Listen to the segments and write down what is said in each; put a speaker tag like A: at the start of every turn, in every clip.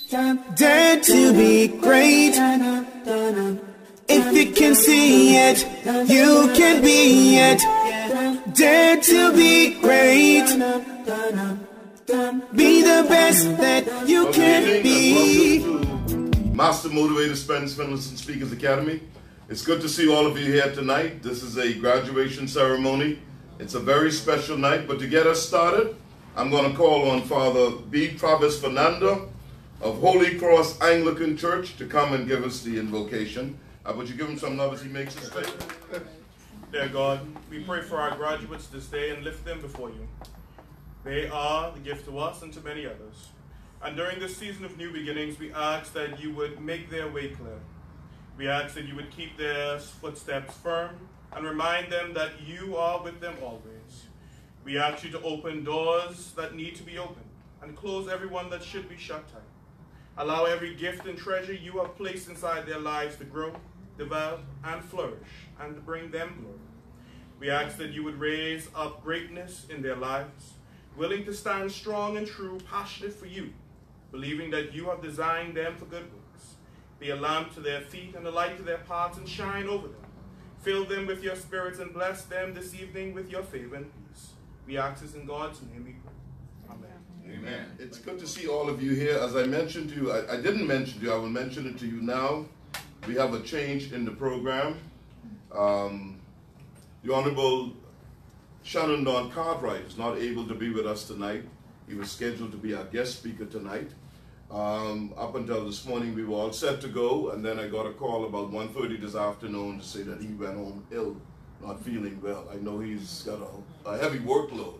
A: Dare to be great. If you can see it, you can be it. Dare to be great. Be the best that you can be.
B: Welcome to Master Motivator Spence Finlayson Speakers Academy. It's good to see all of you here tonight. This is a graduation ceremony. It's a very special night, but to get us started, I'm going to call on Father B. Travis Fernander of Holy Cross Anglican Church to come and give us the invocation. Would you give him some love as he makes his statement?
C: Dear God, we pray for our graduates this day and lift them before you. They are the gift to us and to many others. And during this season of new beginnings, we ask that you would make their way clear. We ask that you would keep their footsteps firm and remind them that you are with them always. We ask you to open doors that need to be opened and close every one that should be shut tight. Allow every gift and treasure you have placed inside their lives to grow, develop, and flourish, and to bring them glory. We ask that you would raise up greatness in their lives, willing to stand strong and true, passionate for you, believing that you have designed them for good works. Be a lamp to their feet and a light to their paths, and shine over them. Fill them with your spirits and bless them this evening with your favor and peace. We ask this in God's name we pray. Amen.
B: Amen. It's good to see all of you here. As I mentioned to you, I didn't mention to you, I will mention it to you now. We have a change in the program. The Honorable Shannon Cartwright is not able to be with us tonight. He was scheduled to be our guest speaker tonight. Up until this morning, we were all set to go, and then I got a call about 1:30 this afternoon to say that he went home ill, not feeling well. I know he's got a heavy workload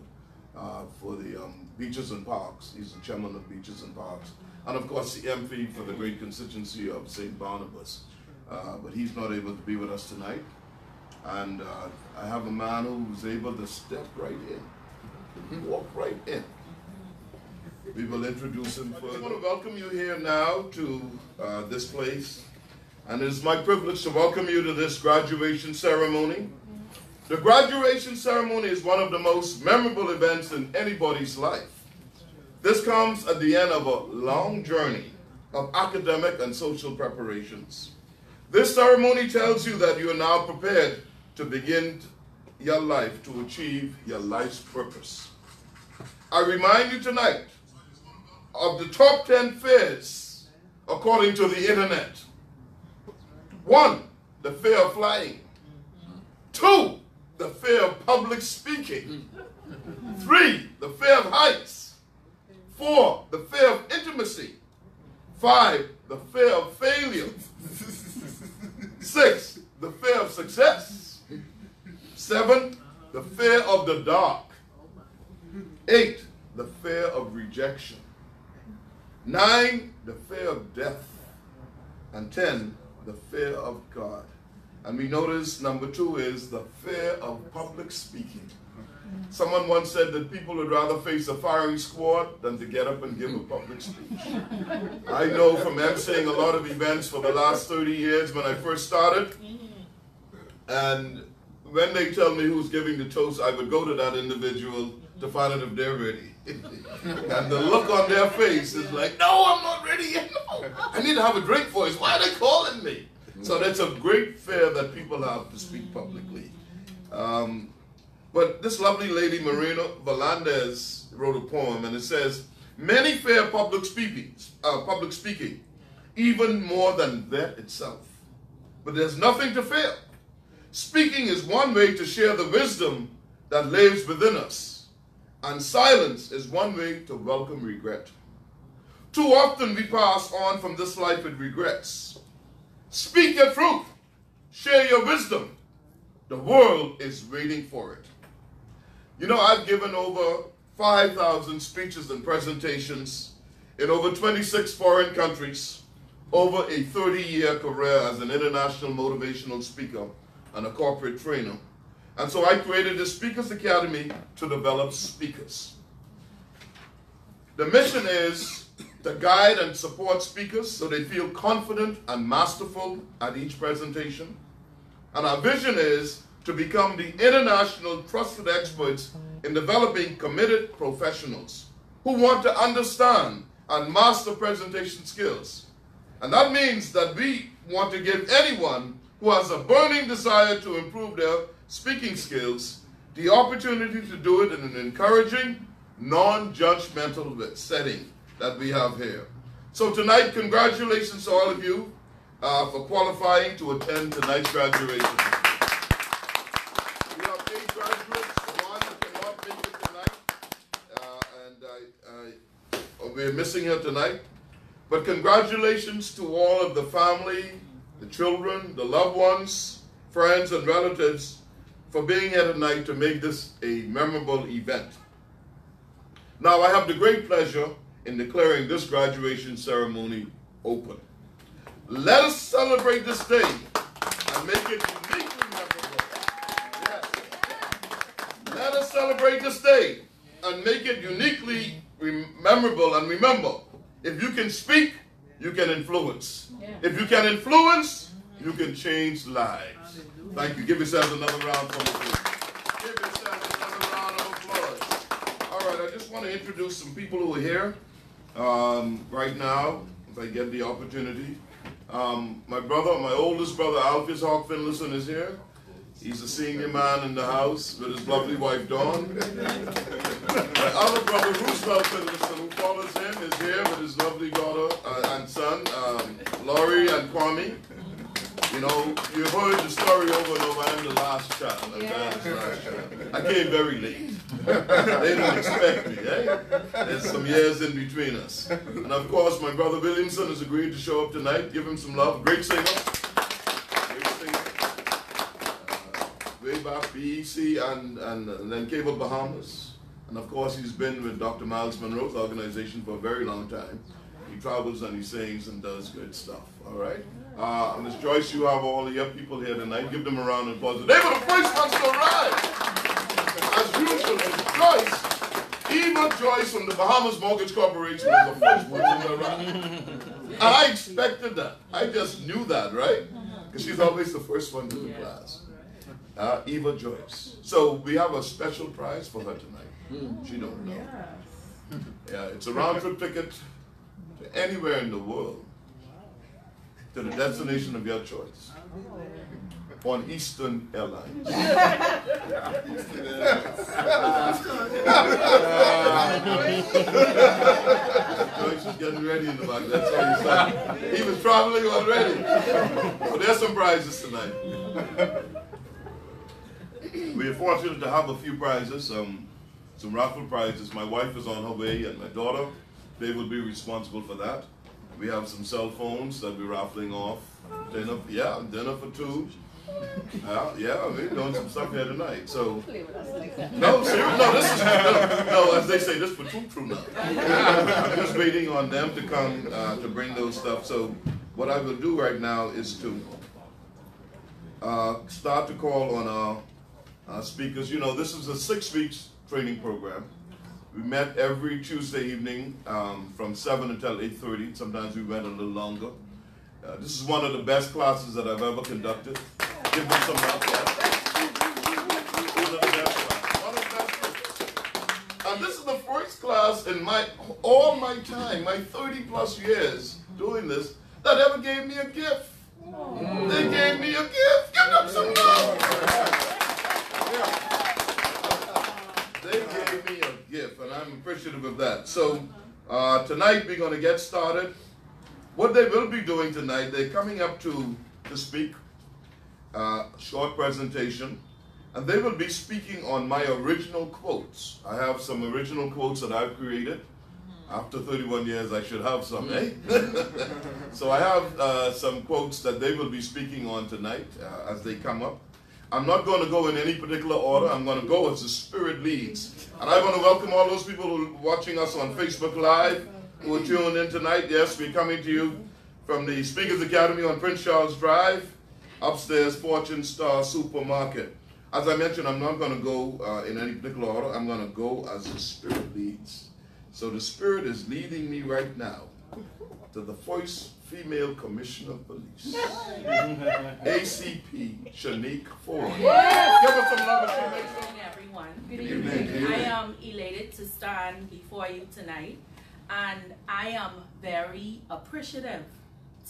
B: for the Beaches and Parks. He's the chairman of Beaches and Parks. And of course, the MP for the great constituency of St. Barnabas. But he's not able to be with us tonight. And I have a man who's able to step right in, walk right in. We will introduce him further. I want to welcome you here now to this place. And it is my privilege to welcome you to this graduation ceremony. The graduation ceremony is one of the most memorable events in anybody's life. This comes at the end of a long journey of academic and social preparations. This ceremony tells you that you are now prepared to begin your life to achieve your life's purpose. I remind you tonight of the top 10 fears according to the internet. 1, the fear of flying. 2, the fear of public speaking. 3, the fear of heights. 4, the fear of intimacy. 5, the fear of failure. 6, the fear of success. 7, the fear of the dark. 8, the fear of rejection. 9, the fear of death. And 10, the fear of God. And we notice number 2 is the fear of public speaking. Someone once said that people would rather face a firing squad than to get up and give a public speech. I know from emceeing a lot of events for the last 30 years when I first started, and when they tell me who's giving the toast, I would go to that individual to find out if they're ready. And the look on their face is like, no, I'm not ready yet. No, I need to have a drink first. Why are they calling me? So that's a great fear that people have to speak publicly. But this lovely lady, Marina Valandez, wrote a poem, and it says, many fear public speaking, even more than death itself. But there's nothing to fear. Speaking is one way to share the wisdom that lives within us, and silence is one way to welcome regret. Too often we pass on from this life with regrets. Speak your truth. Share your wisdom. The world is waiting for it. You know, I've given over 5,000 speeches and presentations in over 26 foreign countries, over a 30-year career as an international motivational speaker and a corporate trainer. And so I created the Speakers Academy to develop speakers. The mission is to guide and support speakers so they feel confident and masterful at each presentation. And our vision is to become the international trusted experts in developing committed professionals who want to understand and master presentation skills. And that means that we want to give anyone who has a burning desire to improve their speaking skills the opportunity to do it in an encouraging, non-judgmental setting that we have here. So tonight, congratulations to all of you for qualifying to attend tonight's graduation. We have 8 graduates, one who cannot make it tonight, and we're missing her tonight. But congratulations to all of the family, the children, the loved ones, friends, and relatives for being here tonight to make this a memorable event. Now, I have the great pleasure in declaring this graduation ceremony open. Let us celebrate this day and make it uniquely memorable. Yes. Let us celebrate this day and make it uniquely memorable. And remember, if you can speak, you can influence. If you can influence, you can change lives. Thank you. Give yourselves another round of applause. Give yourselves another round of applause. All right, I just want to introduce some people who are here right now, if I get the opportunity. My brother, my oldest brother, Alphys Hawk Finlayson, is here. He's a senior man in the house with his lovely wife, Dawn. My other brother, Roosevelt Finlayson, who follows him, is here with his lovely daughter and son, Laurie and Kwame. You know, you heard the story over and over. I'm the last child. I came very late. They didn't expect me, eh? There's some years in between us. And of course, my brother Williamson has agreed to show up tonight. Give him some love. Great singer. Great singer. Way back BEC and then Cable Bahamas. And of course, he's been with Dr. Miles Monroe's organization for a very long time. He travels and he sings and does good stuff. All right? Ms. Joyce, you have all the young people here tonight. Give them a round of applause. They were the first ones to arrive. As usual, Ms. Joyce, Eva Joyce from the Bahamas Mortgage Corporation was the first person to arrive. And I expected that. I just knew that, right? Because she's always the first one to the class. Eva Joyce. So we have a special prize for her tonight. She don't know. Yeah, it's a round-trip ticket to anywhere in the world, to the destination of your choice, on Eastern Airlines. Joyce is getting ready in the back. That's how he started. He was traveling already. So there's some prizes tonight. We are fortunate to have a few prizes, some raffle prizes. My wife is on her way, and my daughter, they will be responsible for that. We have some cell phones that we're raffling off. Dinner for 2. Yeah, we're doing some stuff here tonight. So, no, seriously, no, this is, no, as they say, this for true now. I'm just waiting on them to come to bring those stuff. So, what I will do right now is to start to call on our speakers. You know, this is a 6-week training program. We met every Tuesday evening from 7 until 8:30. Sometimes we went a little longer. This is one of the best classes that I've ever conducted. Give them some love. One of the best classes. One of the best classes. And this is the first class in all my time, my 30+ years doing this, that ever gave me a gift. They gave me a gift. Give them some love. They gave me a gift, and I'm appreciative of that. So tonight we're going to get started. What they will be doing tonight, they're coming up to speak, short presentation, and they will be speaking on my original quotes. I have some original quotes that I've created. After 31 years, I should have some, eh? So I have some quotes that they will be speaking on tonight as they come up. I'm not going to go in any particular order. I'm going to go as the Spirit leads. And I want to welcome all those people who are watching us on Facebook Live, who are tuned in tonight. Yes, we're coming to you from the Speakers Academy on Prince Charles Drive, upstairs Fortune Star Supermarket. As I mentioned, I'm not going to go in any particular order. I'm going to go as the Spirit leads. So the Spirit is leading me right now to the first female Commissioner of Police, ACP Shanique Ford. Give us some love, Shanique.
D: Good evening, everyone. Good evening. I am elated to stand before you tonight And I am very appreciative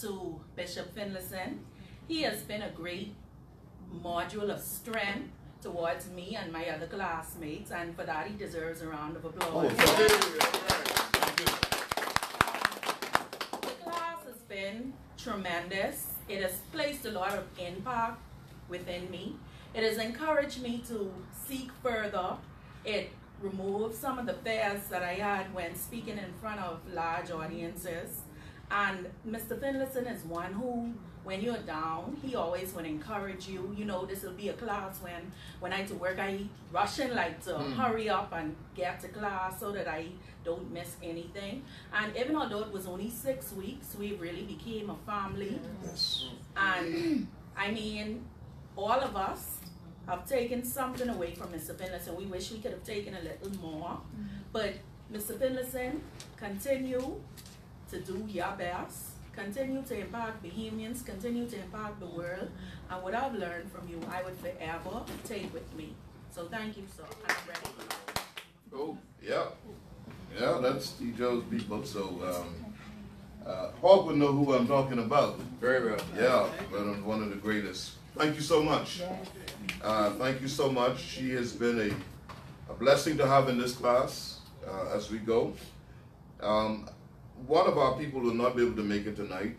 D: to Bishop Finlayson. He has been a great module of strength towards me and my other classmates, and for that he deserves a round of applause. The class has been tremendous. It has placed a lot of impact within me. It has encouraged me to seek further. It removed some of the fears that I had when speaking in front of large audiences. And Mr. Finlayson is one who, when you're down, he always would encourage you. You know, this will be a class when I to work, I rushing like to hurry up and get to class so that I don't miss anything. And even although it was only 6 weeks, we really became a family. Yes. And I mean, all of us have taken something away from Mr. Finlayson. We wish we could have taken a little more. But Mr. Finlayson, continue to do your best. Continue to impact Bahamians, continue to impact the world, and what I've learned from you, I would forever take with me. So thank you, sir. I'm ready.
B: Oh, yeah. Yeah, that's Steve Joe's people, so Hawk would know who I'm talking about. Very well. Yeah, but I'm one of the greatest. Thank you so much. Thank you so much. She has been a blessing to have in this class as we go. One of our people will not be able to make it tonight,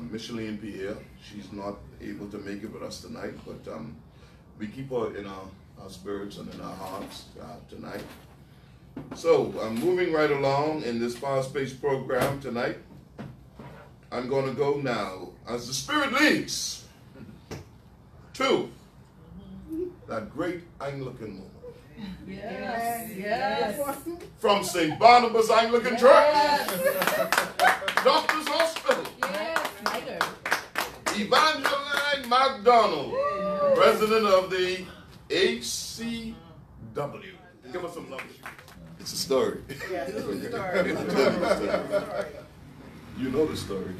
B: Micheline Pierre. She's not able to make it with us tonight, but we keep her in our spirits and in our hearts tonight. So I'm moving right along in this fast-paced program tonight. I'm going to go now, as the Spirit leads, to that great Anglican woman.
D: Yes, yes.
B: From St. Barnabas Anglican Church, Doctors Hospital, Evangeline McDonald, president of the HCW. Give us some love. It's a story.
E: Yes, it's a story.
B: You know the story.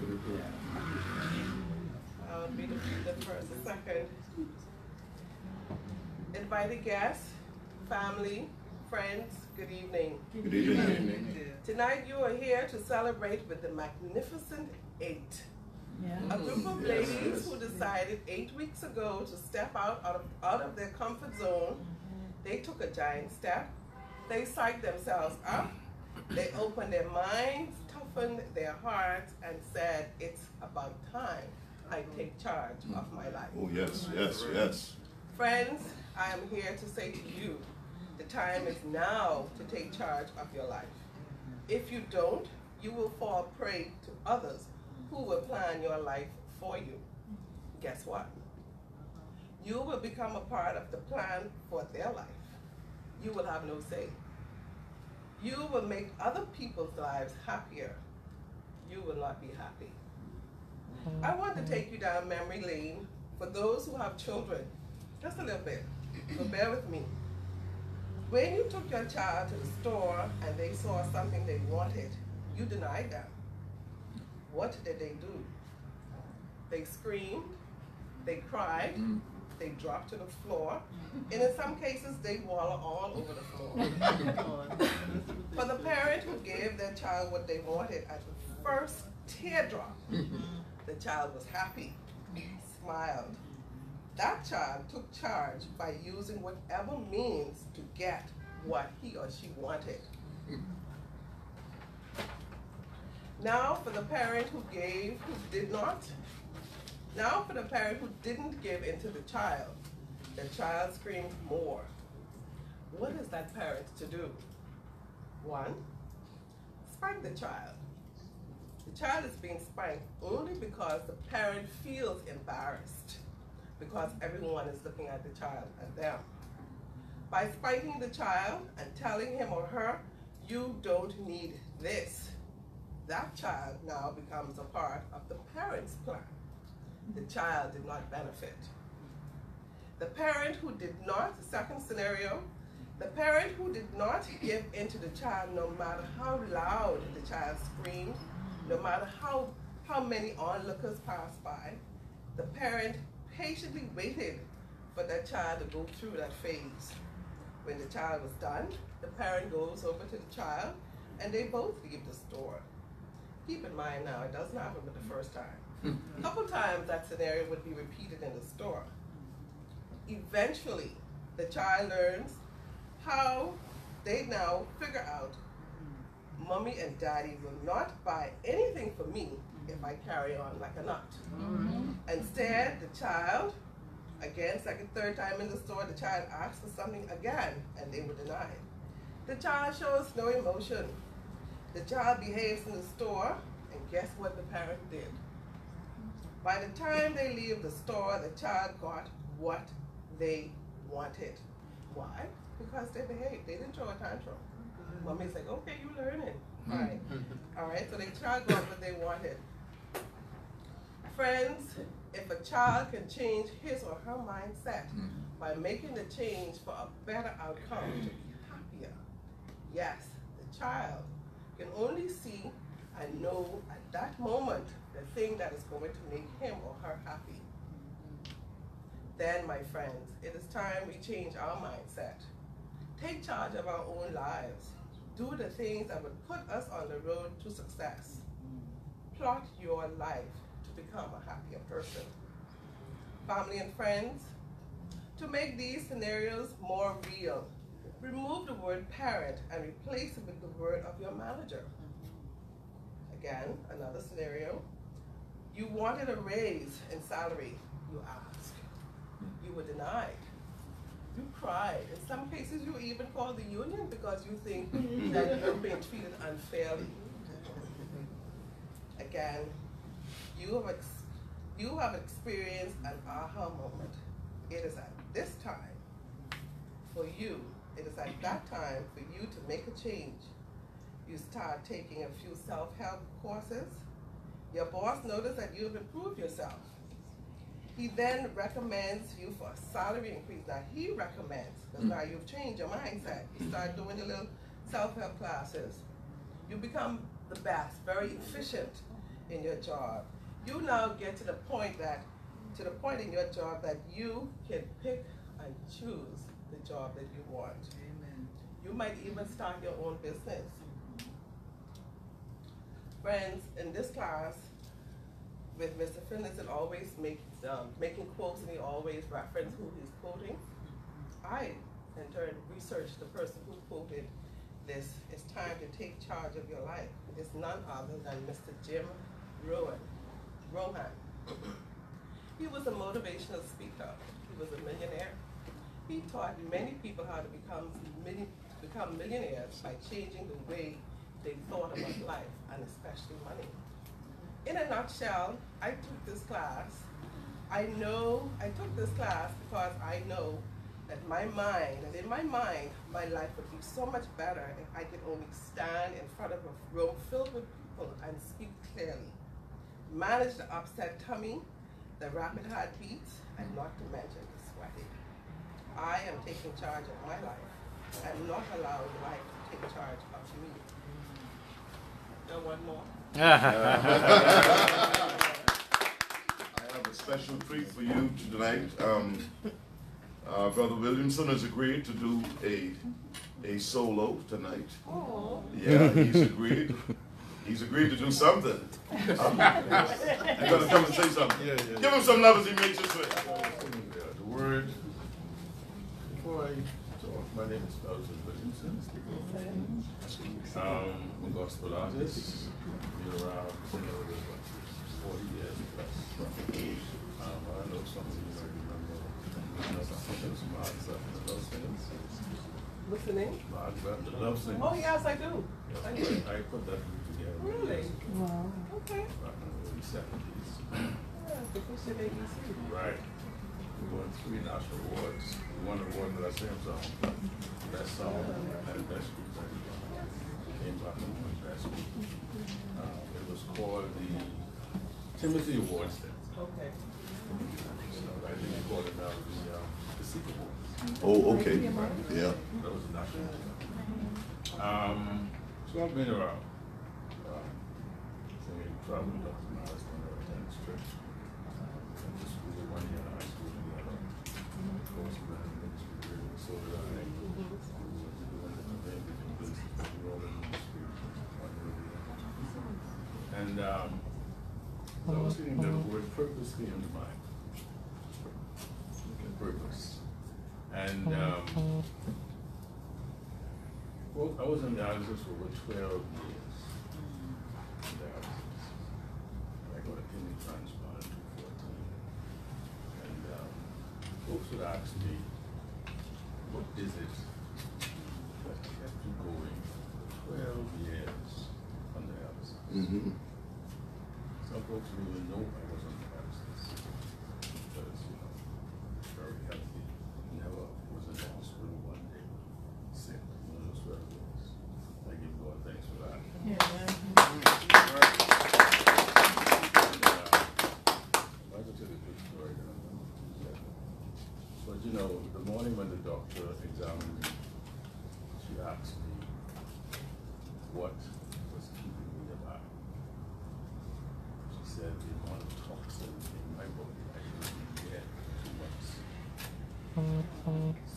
E: I'll be the first, the second. Invited guests, family, friends, good evening.
B: Good evening.
E: Tonight you are here to celebrate with the Magnificent Eight.
D: Yeah.
E: A group of ladies who decided 8 weeks ago to step out of their comfort zone. They took a giant step. They psyched themselves up. They opened their minds, toughened their hearts, and said, it's about time I take charge of my life.
B: Oh, yes, yes, yes.
E: Friends, I am here to say to you, the time is now to take charge of your life. If you don't, you will fall prey to others who will plan your life for you. Guess what? You will become a part of the plan for their life. You will have no say. You will make other people's lives happier. You will not be happy. I want to take you down memory lane for those who have children. Just a little bit, so bear with me. When you took your child to the store and they saw something they wanted, you denied them. What did they do? They screamed, they cried, they dropped to the floor, and in some cases they wallow all over the floor. For the parent who gave their child what they wanted at the first teardrop, the child was happy, smiled. That child took charge by using whatever means to get what he or she wanted. Now for the parent who did not. Now for the parent who didn't give in to the child screamed more. What is that parent to do? 1, spank the child. The child is being spanked only because the parent feels embarrassed, because everyone is looking at the child and them. By spanking the child and telling him or her, you don't need this, that child now becomes a part of the parent's plan. The child did not benefit. The parent who did not, the second scenario, the parent who did not give in to the child, no matter how loud the child screamed, no matter how many onlookers passed by, the parent patiently waited for that child to go through that phase. When the child was done, the parent goes over to the child and they both leave the store. Keep in mind now, it doesn't happen with the first time. A couple times that scenario would be repeated in the store. Eventually, the child learns how they now figure out mommy and daddy will not buy anything for me if I carry on like a nut. Instead, the child, again, second, third time in the store, the child asks for something again, and they were denied. The child shows no emotion. The child behaves in the store, and guess what the parent did? By the time they leave the store, the child got what they wanted. Why? Because they behaved. They didn't throw a tantrum. Mommy's like, okay, you learning. All right. All right, so the child got what they wanted. Friends, if a child can change his or her mindset by making the change for a better outcome, to be happier, yes, the child can only see and know at that moment the thing that is going to make him or her happy. Then, my friends, it is time we change our mindset. Take charge of our own lives. Do the things that would put us on the road to success. Plot your life to become a happier person. Family and friends, to make these scenarios more real, remove the word parent and replace it with the word of your manager. Again, another scenario. You wanted a raise in salary. You asked. You were denied. You cried. In some cases, you even called the union because you think that you're being treated unfairly. Again, you have experienced an aha moment. It is at this time for you. It is at that time for you to make a change. You start taking a few self-help courses. Your boss notices that you have improved yourself. He then recommends you for a salary increase. Now he recommends, because now you've changed your mindset. You start doing the little self-help classes. You become the best, very efficient in your job. You now get to the point in your job that you can pick and choose the job that you want. Amen. You might even start your own business. Friends, in this class, with Mr. Finlayson always making quotes, and he always references who he's quoting, I, in turn, researched the person who quoted this. It's time to take charge of your life. It's none other than Mr. Jim Rohn. He was a motivational speaker. He was a millionaire. He taught many people how to become millionaires by changing the way they thought about life, and especially money. In a nutshell, I took this class. I took this class because I know that in my mind, my life would be so much better if I could only stand in front of a room filled with people and speak clearly. Manage the upset tummy, the rapid heartbeats, and not to mention the sweating. I am taking charge of my life and not allowing life to take charge of me. No one more?
B: I have a special treat for you tonight. Brother Williamson has agreed to do a solo tonight. Oh. Yeah, he's agreed. He's agreed to do something. He's going to come and say something. Yeah. Give him some love as he makes his way.
F: The word. Before I talk, my name is Spence Finlayson. I'm a gospel artist. Been around 40 years plus. I know something you might remember.
E: What's the name?
F: The Love Singers.
E: Oh yes, I do.
F: Yes, I put that together.
E: Really? Wow. Okay.
F: Back in the early 70s.
E: Yeah, the first of ABC.
F: Right. We won 3 national awards. We won an award for that same song. Best song and best group. Came back and won best group. It was called the Timothy Awards then.
E: Okay.
F: So I think they call it now the Secret Awards.
B: Oh, okay.
F: Right.
B: Yeah.
F: That was the national award. So I've been around. Traveled up to my husband or attended church. Went to school 1 year, high school together. Of course, we ran ministry, so did I. We went to doing the different business, the rolling ministry. And I was thinking the word purpose came to mind. Purpose. And well, I was in dialysis for over 12 years. I got a kidney transplant in 2014. And folks would ask me, what is it that kept you going for 12 years on dialysis?
B: Mm-hmm.
F: Some folks didn't even know I was on dialysis because, very healthy. Never was in the hospital one day sick. One of those 12 years. I give God thanks for that.
D: Yeah.
F: I can tell you a good story. But the morning when the doctor examined me, she asked me what was keeping me alive. She said the amount of toxin in my body I couldn't get too much.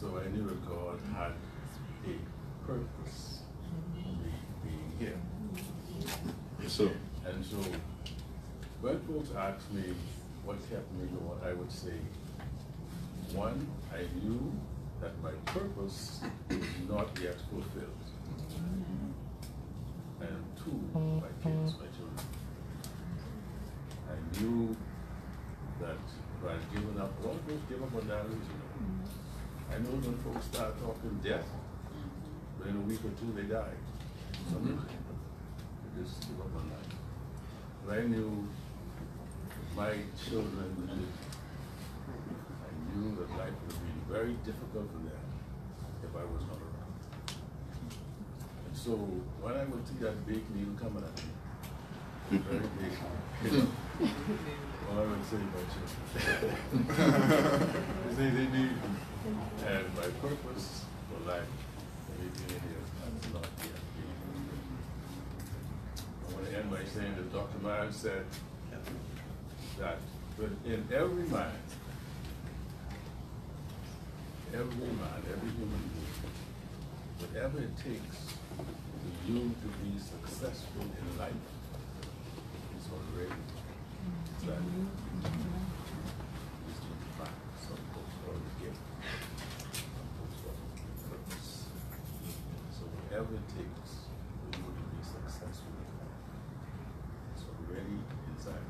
F: So I knew that God had a purpose for me being here.
B: Yes, sir.
F: And so when folks ask me what kept me going, I would say, one, I knew that my purpose was not yet fulfilled. And two, my kids, my children. I knew that if I had given up, all folks give up on dialysis. I know when folks start talking death, within a week or two they die. Some people just give up on life. But I knew my children lived. I knew that life would be very difficult for them if I was not around. And so when I would see that big meal coming at me, very big, all I would say about children. They need. And my purpose for life, everything in here, that's not yet being fulfilled. I want to end by saying that Dr. Myers said that in every mind, every human being, whatever it takes for you to be successful in life is already done. It's to find some folks already get it. Some folks already purpose. So whatever it takes for you to be successful in life is already inside.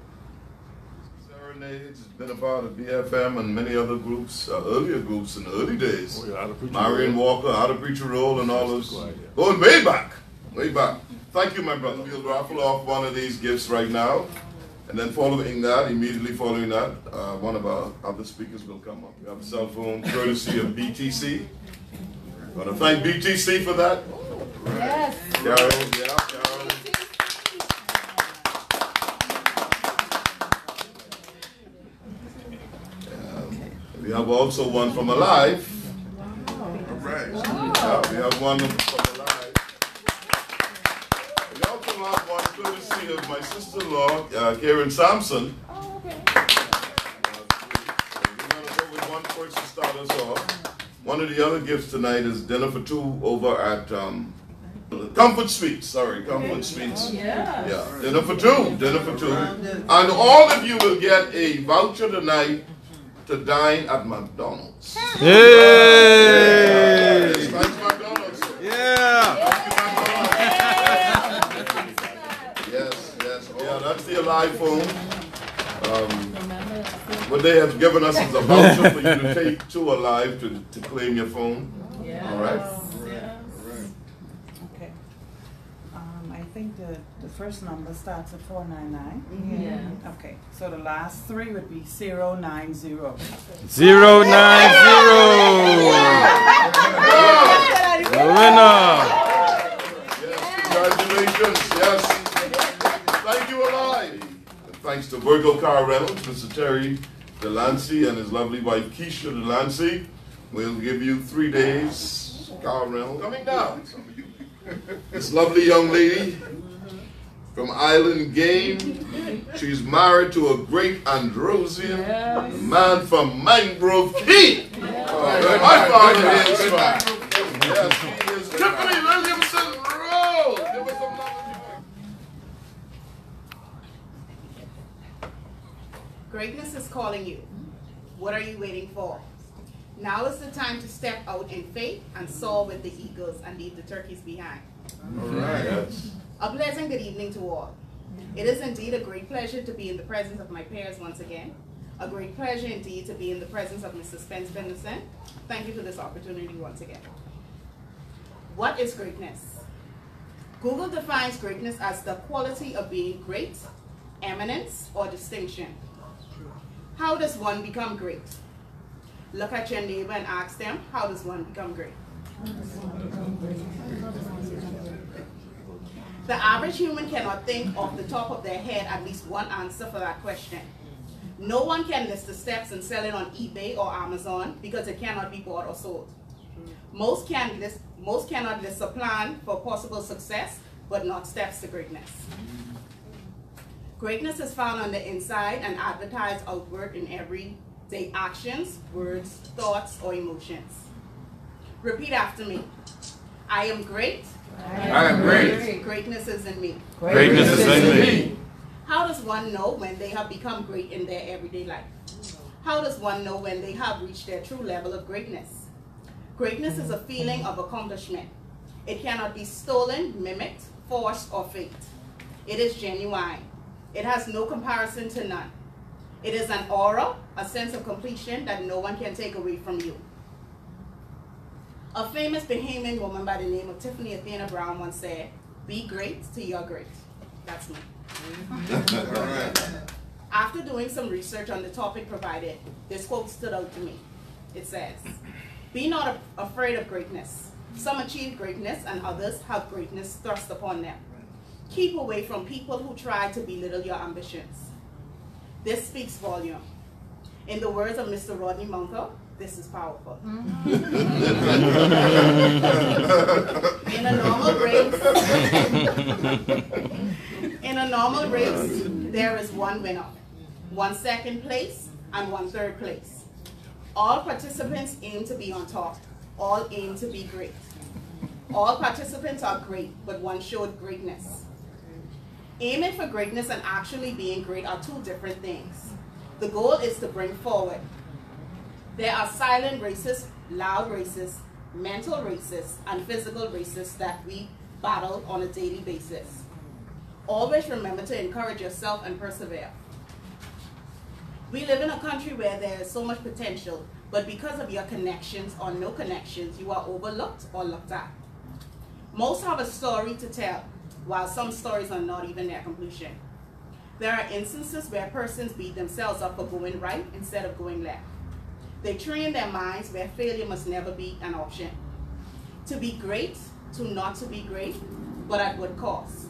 B: Serenades has been a part of BFM and many other groups, earlier groups in the early days.
F: Oh, yeah,
B: Marion Walker, How to Preach a Role, and all those.
F: Clyde, yeah.
B: Going way back, way back. Thank you, my brother. We'll raffle off one of these gifts right now. And then following that, immediately following that, one of our other speakers will come up. We have a cell phone courtesy of BTC. I want to thank BTC for that.
D: Yes.
B: Carol, Carol. We have also one from Alive. All right. Yeah, we have one from Alive. We also have one courtesy of my sister-in-law, Karen Sampson.
D: Oh, okay.
B: We're going to go with one first to start us off. One of the other gifts tonight is dinner for two over at Comfort Suites. Sorry, Comfort Suites.
D: Yeah.
B: Yeah, dinner for two. And all of you will get a voucher tonight to dine at McDonald's.
G: Yay!
B: Yes, thanks McDonald's.
G: Yeah!
B: Yes. Yeah, that's the Alive phone. What they have given us is a voucher for you to take to Alive to claim your phone.
D: Yeah.
B: All right.
H: Okay. I think the first number starts at 499.
D: Yeah.
H: Okay. So the last three would be 090.
G: 090! The winner!
B: Yes, congratulations. Yes. Thank you, Alive. And thanks to Virgo Car Reynolds, Mr. Terry Delancey, and his lovely wife, Keisha Delancey. We'll give you 3 days car rental. Coming down. This lovely young lady from Island Game. She's married to a great Androsian man from Mangrove Key. My father is from. Yes, she is Tiffany Williamson Rose. Give us some love.
I: Greatness is calling you. What are you waiting for? Now is the time to step out in faith and soar with the eagles and leave the turkeys behind.
B: All right.
I: A pleasant good evening to all. It is indeed a great pleasure to be in the presence of my peers once again. A great pleasure indeed to be in the presence of Mr. Spence Finlayson. Thank you for this opportunity once again. What is greatness? Google defines greatness as the quality of being great, eminence, or distinction. How does one become great? Look at your neighbor and ask them, how does one become great? The average human cannot think off the top of their head at least one answer for that question. No one can list the steps and sell it on eBay or Amazon because it cannot be bought or sold. Most cannot list a plan for possible success, but not steps to greatness. Greatness is found on the inside and advertised outward in everyday actions, words, thoughts, or emotions. Repeat after me. I am great.
G: I am great.
I: Greatness is in me.
G: Greatness is in me.
I: How does one know when they have become great in their everyday life? How does one know when they have reached their true level of greatness? Greatness is a feeling of accomplishment. It cannot be stolen, mimicked, forced, or faked. It is genuine. It has no comparison to none. It is an aura, a sense of completion that no one can take away from you. A famous Bahamian woman by the name of Tiffany Athena Brown once said, "Be great till you're great." That's me. After doing some research on the topic provided, this quote stood out to me. It says, "Be not afraid of greatness. Some achieve greatness and others have greatness thrust upon them. Keep away from people who try to belittle your ambitions." This speaks volume. In the words of Mr. Rodney Munker, this is powerful. In a normal race, there is one winner, one second place, and one third place. All participants aim to be on top. All aim to be great. All participants are great, but one showed greatness. Aiming for greatness and actually being great are two different things. The goal is to bring forward. There are silent racists, loud racists, mental racists, and physical racists that we battle on a daily basis. Always remember to encourage yourself and persevere. We live in a country where there is so much potential, but because of your connections or no connections, you are overlooked or looked at. Most have a story to tell, while some stories are not even their completion. There are instances where persons beat themselves up for going right instead of going left. They train their minds where failure must never be an option. To be great, to not to be great, but at what cost?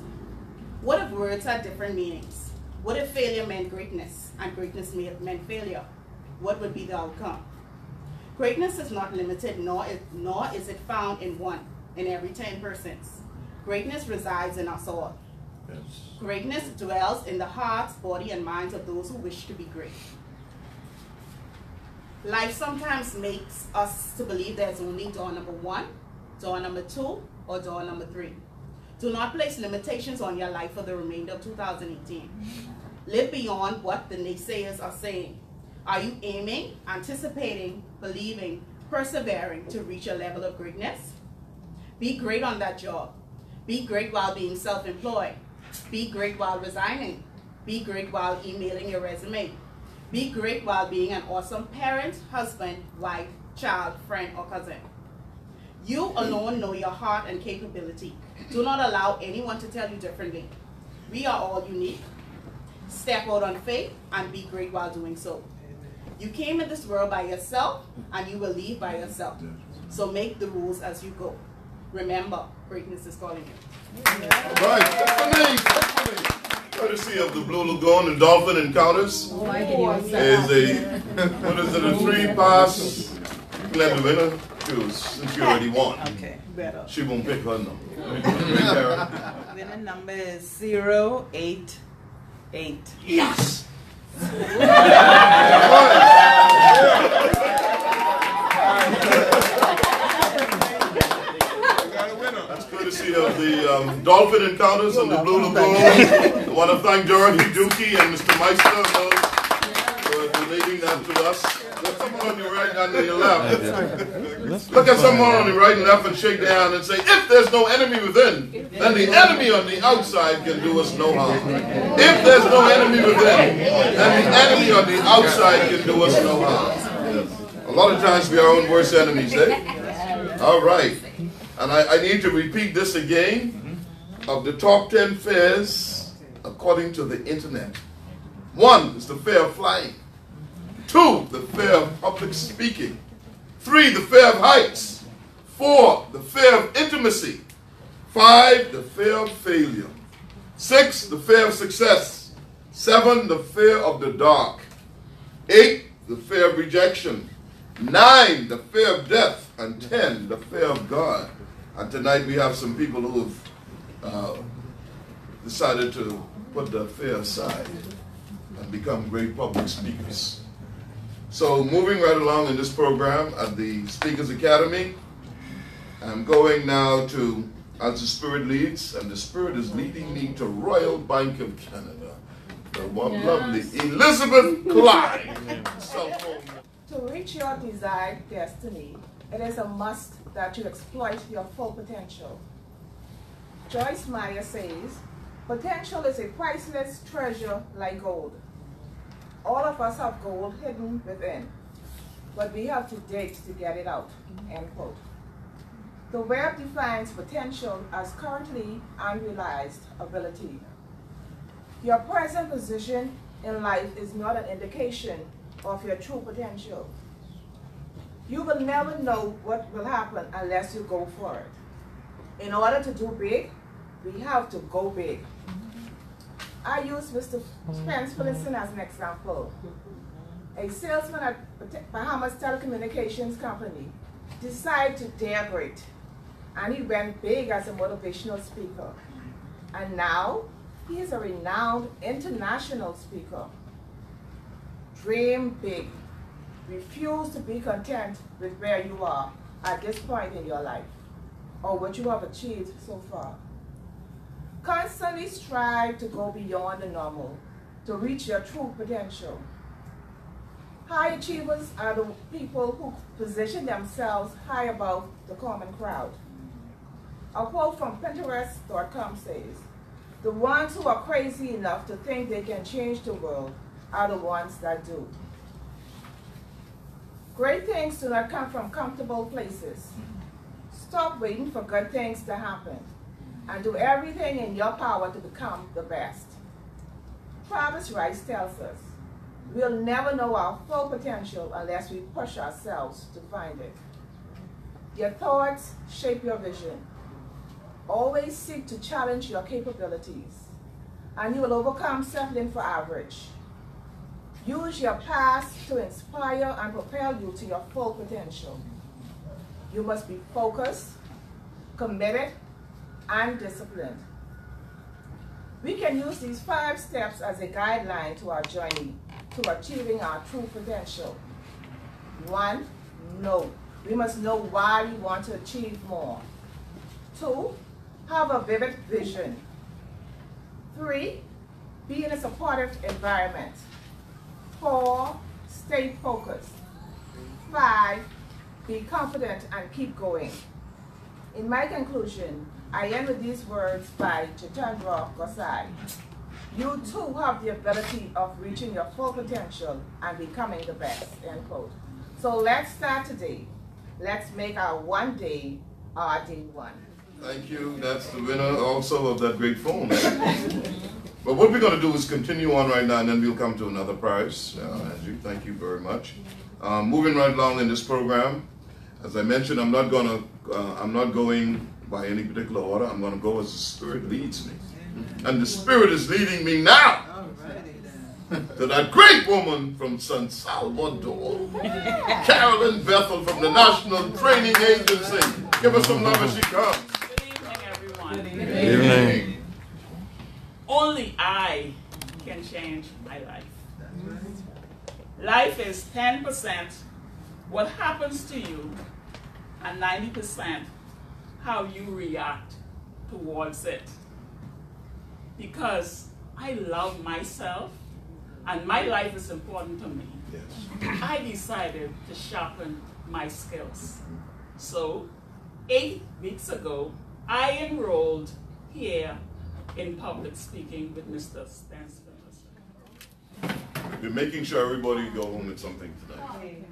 I: What if words had different meanings? What if failure meant greatness and greatness meant failure? What would be the outcome? Greatness is not limited, nor is it found in one in every 10 persons. Greatness resides in us all.
B: Yes.
I: Greatness dwells in the hearts, body, and minds of those who wish to be great. Life sometimes makes us to believe there's only door number 1, door number 2, or door number 3. Do not place limitations on your life for the remainder of 2018. Live beyond what the naysayers are saying. Are you aiming, anticipating, believing, persevering to reach a level of greatness? Be great on that job. Be great while being self-employed. Be great while resigning. Be great while emailing your resume. Be great while being an awesome parent, husband, wife, child, friend, or cousin. You alone know your heart and capability. Do not allow anyone to tell you differently. We are all unique. Step out on faith and be great while doing so. You came in this world by yourself and you will leave by yourself. So make the rules as you go. Remember, greatness is calling you.
B: Right, courtesy of the Blue Lagoon and Dolphin Encounters is a, what is it, a 3-pass. Let the winner choose since you already won.
H: Okay, better.
B: She won't pick her number.
H: Winner number is 088.
B: Yes! That's courtesy of the Dolphin Encounters on the Blue Lagoon. I want to thank Dorothy Dookie and Mr. Meister. for donating that to us. There's someone on your right and on your left. Look at someone on the right and left and shake their hand and say, if there's no enemy within, then the enemy on the outside can do us no harm. If there's no enemy within, then the enemy on the outside can do us no harm. A lot of times we are our own worst enemies, eh? All right. And I need to repeat this again. Of the top 10 fears, according to the internet. 1 is the fear of flying. 2, the fear of public speaking. 3, the fear of heights. 4, the fear of intimacy. 5, the fear of failure. 6, the fear of success. 7, the fear of the dark. 8, the fear of rejection. 9, the fear of death. And 10, the fear of God. And tonight we have some people who have decided to put the fear aside and become great public speakers. So moving right along in this program at the Speakers Academy, I'm going now to, as the Spirit leads, and the Spirit is leading me to Royal Bank of Canada. The one lovely Elizabeth Clyde.
E: To reach your desired destiny, it is a must that you exploit your full potential. Joyce Meyer says, potential is a priceless treasure like gold. All of us have gold hidden within, but we have to dig to get it out, end quote. The web defines potential as currently unrealized ability. Your present position in life is not an indication of your true potential. You will never know what will happen unless you go for it. In order to do big, we have to go big. I use Mr. Spence Finlayson as an example. A salesman at Bahamas Telecommunications Company decided to dare great, and he went big as a motivational speaker. And now, he is a renowned international speaker. Dream big. Refuse to be content with where you are at this point in your life, or what you have achieved so far. Constantly strive to go beyond the normal, to reach your true potential. High achievers are the people who position themselves high above the common crowd. A quote from Pinterest.com says, the ones who are crazy enough to think they can change the world are the ones that do. Great things do not come from comfortable places. Stop waiting for good things to happen and do everything in your power to become the best. Travis Rice tells us, we'll never know our full potential unless we push ourselves to find it. Your thoughts shape your vision. Always seek to challenge your capabilities, and you will overcome settling for average. Use your past to inspire and propel you to your full potential. You must be focused, committed, and disciplined. We can use these 5 steps as a guideline to our journey to achieving our true potential. 1, know. We must know why we want to achieve more. 2, have a vivid vision. 3, be in a supportive environment. 4, stay focused. 5, be confident and keep going. In my conclusion, I end with these words by Jitendra Gosai. You too have the ability of reaching your full potential and becoming the best, end quote. So let's start today. Let's make our one day our day one.
B: Thank you. That's the winner also of that great phone. But what we're going to do is continue on right now, and then we'll come to another prize. Andrew, thank you very much. Moving right along in this program, as I mentioned, I'm not going by any particular order. I'm going to go as the Spirit leads me. And the Spirit is leading me now to that great woman from San Salvador, Carolyn Bethel from the National Training Agency. Give us some love as she comes.
J: Good evening, everyone.
B: Good evening.
J: Only I can change my life. Life is 10% what happens to you and 90% how you react towards it. Because I love myself, and my life is important to me,
B: Yes.
J: I decided to sharpen my skills. So 8 weeks ago, I enrolled here in public speaking with Mr. Spence Finlayson.
B: We're making sure everybody go home with something tonight.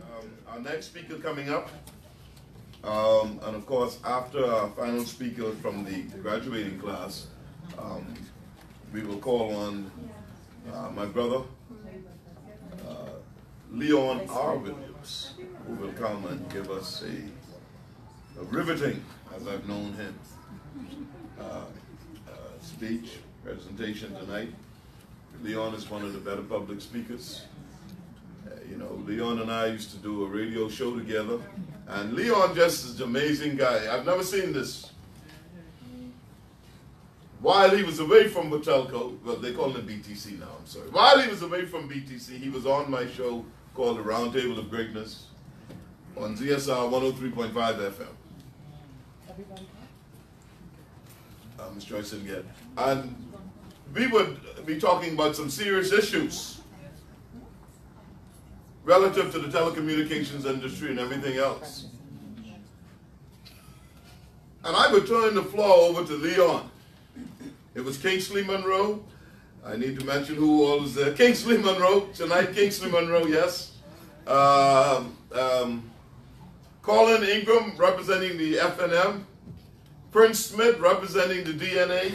B: Our next speaker coming up, and of course after our final speaker from the graduating class, we will call on my brother, Leon R. Williams, who will come and give us a riveting, as I've known him, speech, presentation tonight. Leon is one of the better public speakers. You know, Leon and I used to do a radio show together, and Leon just is an amazing guy. I've never seen this. While he was away from Botelco, well, they call him BTC now, I'm sorry. While he was away from BTC, he was on my show called The Roundtable of Greatness on ZSR 103.5 FM. Ms. Joyce didn't get. And we would be talking about some serious issues relative to the telecommunications industry and everything else. And I would turn the floor over to Leon. It was Kingsley Monroe. I need to mention who all was there. Kingsley Monroe, tonight Kingsley Monroe, yes. Colin Ingram representing the FNM. Prince Smith representing the DNA.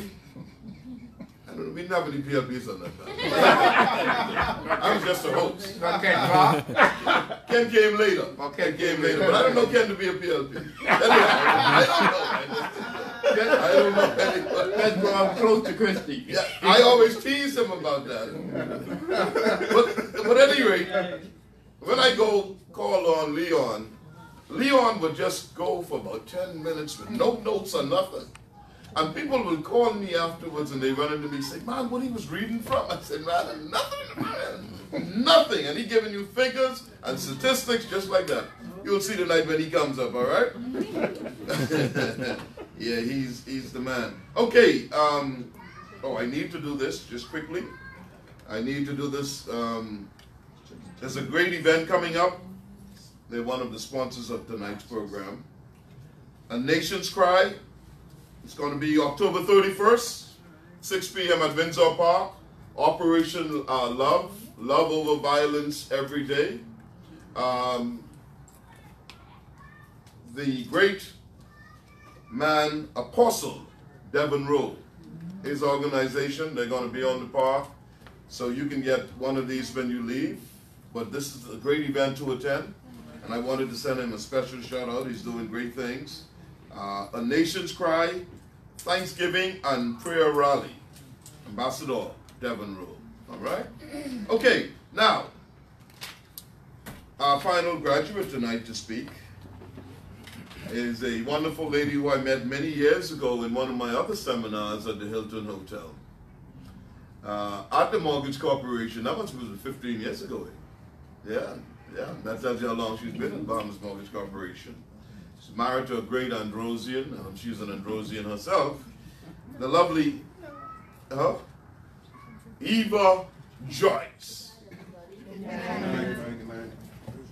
B: I don't know, we didn't have any PLPs on that time. I was just a host. Ken came later. Ken came later, but I don't know Ken to be a PLP. I don't know.
G: That's why I'm close to Christy.
B: Yeah, I always tease him about that. But at any rate, when I go call on Leon, Leon would just go for about 10 minutes with no notes or nothing. And people will call me afterwards and they run into me and say, man, what he was reading from? I said, man, nothing, man. Nothing. And he giving you figures and statistics just like that. You'll see tonight when he comes up, all right? Yeah, he's the man. Okay, oh, I need to do this just quickly. I need to do this. There's a great event coming up. They're one of the sponsors of tonight's program. A Nation's Cry. It's going to be October 31st, 6 p.m. at Windsor Park. Operation Love over Violence Every Day. The great man, Apostle Devin Rowe, his organization, they're going to be on the park. So you can get one of these when you leave. But this is a great event to attend. And I wanted to send him a special shout out. He's doing great things. A Nation's Cry, Thanksgiving and Prayer Rally. Ambassador Devin Rowe. All right? Okay, now, our final graduate tonight to speak is a wonderful lady who I met many years ago in one of my other seminars at the Hilton Hotel. At the Mortgage Corporation. That must have been 15 years ago. Yeah. That tells you how long she's been in Bahamas Mortgage Corporation. She's married to a great Androsian, and she's an Androsian herself. The lovely Eva Joyce.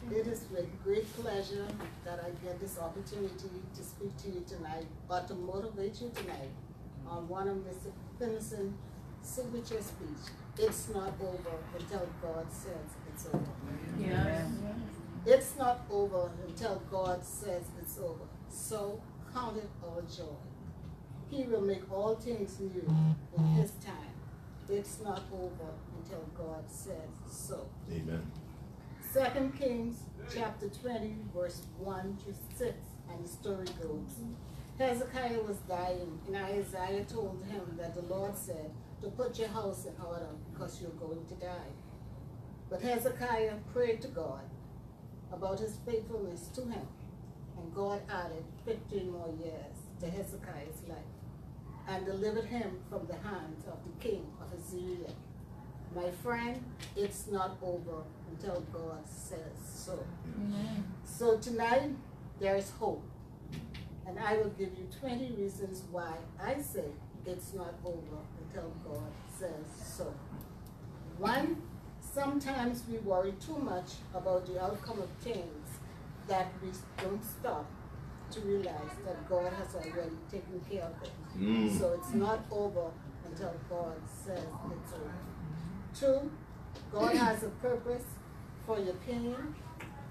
K: It is with great pleasure that I get this opportunity to speak to you tonight, or to motivate you tonight on one of Mr. Finlayson's signature speech. It's not over until God says it's over.
D: Yes.
K: It's not over until God says it's over. So count it all joy. He will make all things new in His time. It's not over until God says so.
B: Amen.
K: 2 Kings chapter 20, verse 1 to 6, and the story goes. Hezekiah was dying, and Isaiah told him that the Lord said to put your house in order because you're going to die. But Hezekiah prayed to God about his faithfulness to him, and God added 15 more years to Hezekiah's life and delivered him from the hands of the king of Assyria. My friend, it's not over until God says so.
D: Amen.
K: So tonight, there is hope. And I will give you 20 reasons why I say it's not over until God says so. 1, Sometimes we worry too much about the outcome of things that we don't stop to realize that God has already taken care of it. So it's not over until God says it's over. 2, God has a purpose for your pain,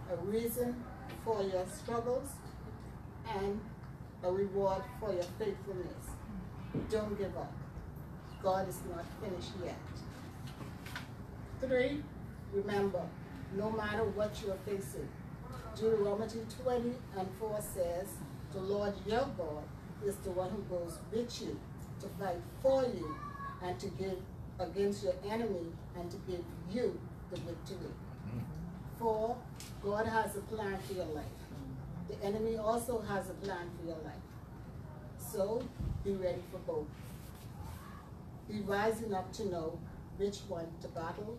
K: a reason for your struggles, and a reward for your faithfulness. Don't give up. God is not finished yet. 3, remember, no matter what you are facing, Deuteronomy 20:4 says, the Lord your God is the one who goes with you to fight for you and to give against your enemy and to give you the victory. 4, God has a plan for your life. The enemy also has a plan for your life. So be ready for both. Be wise enough to know which one to battle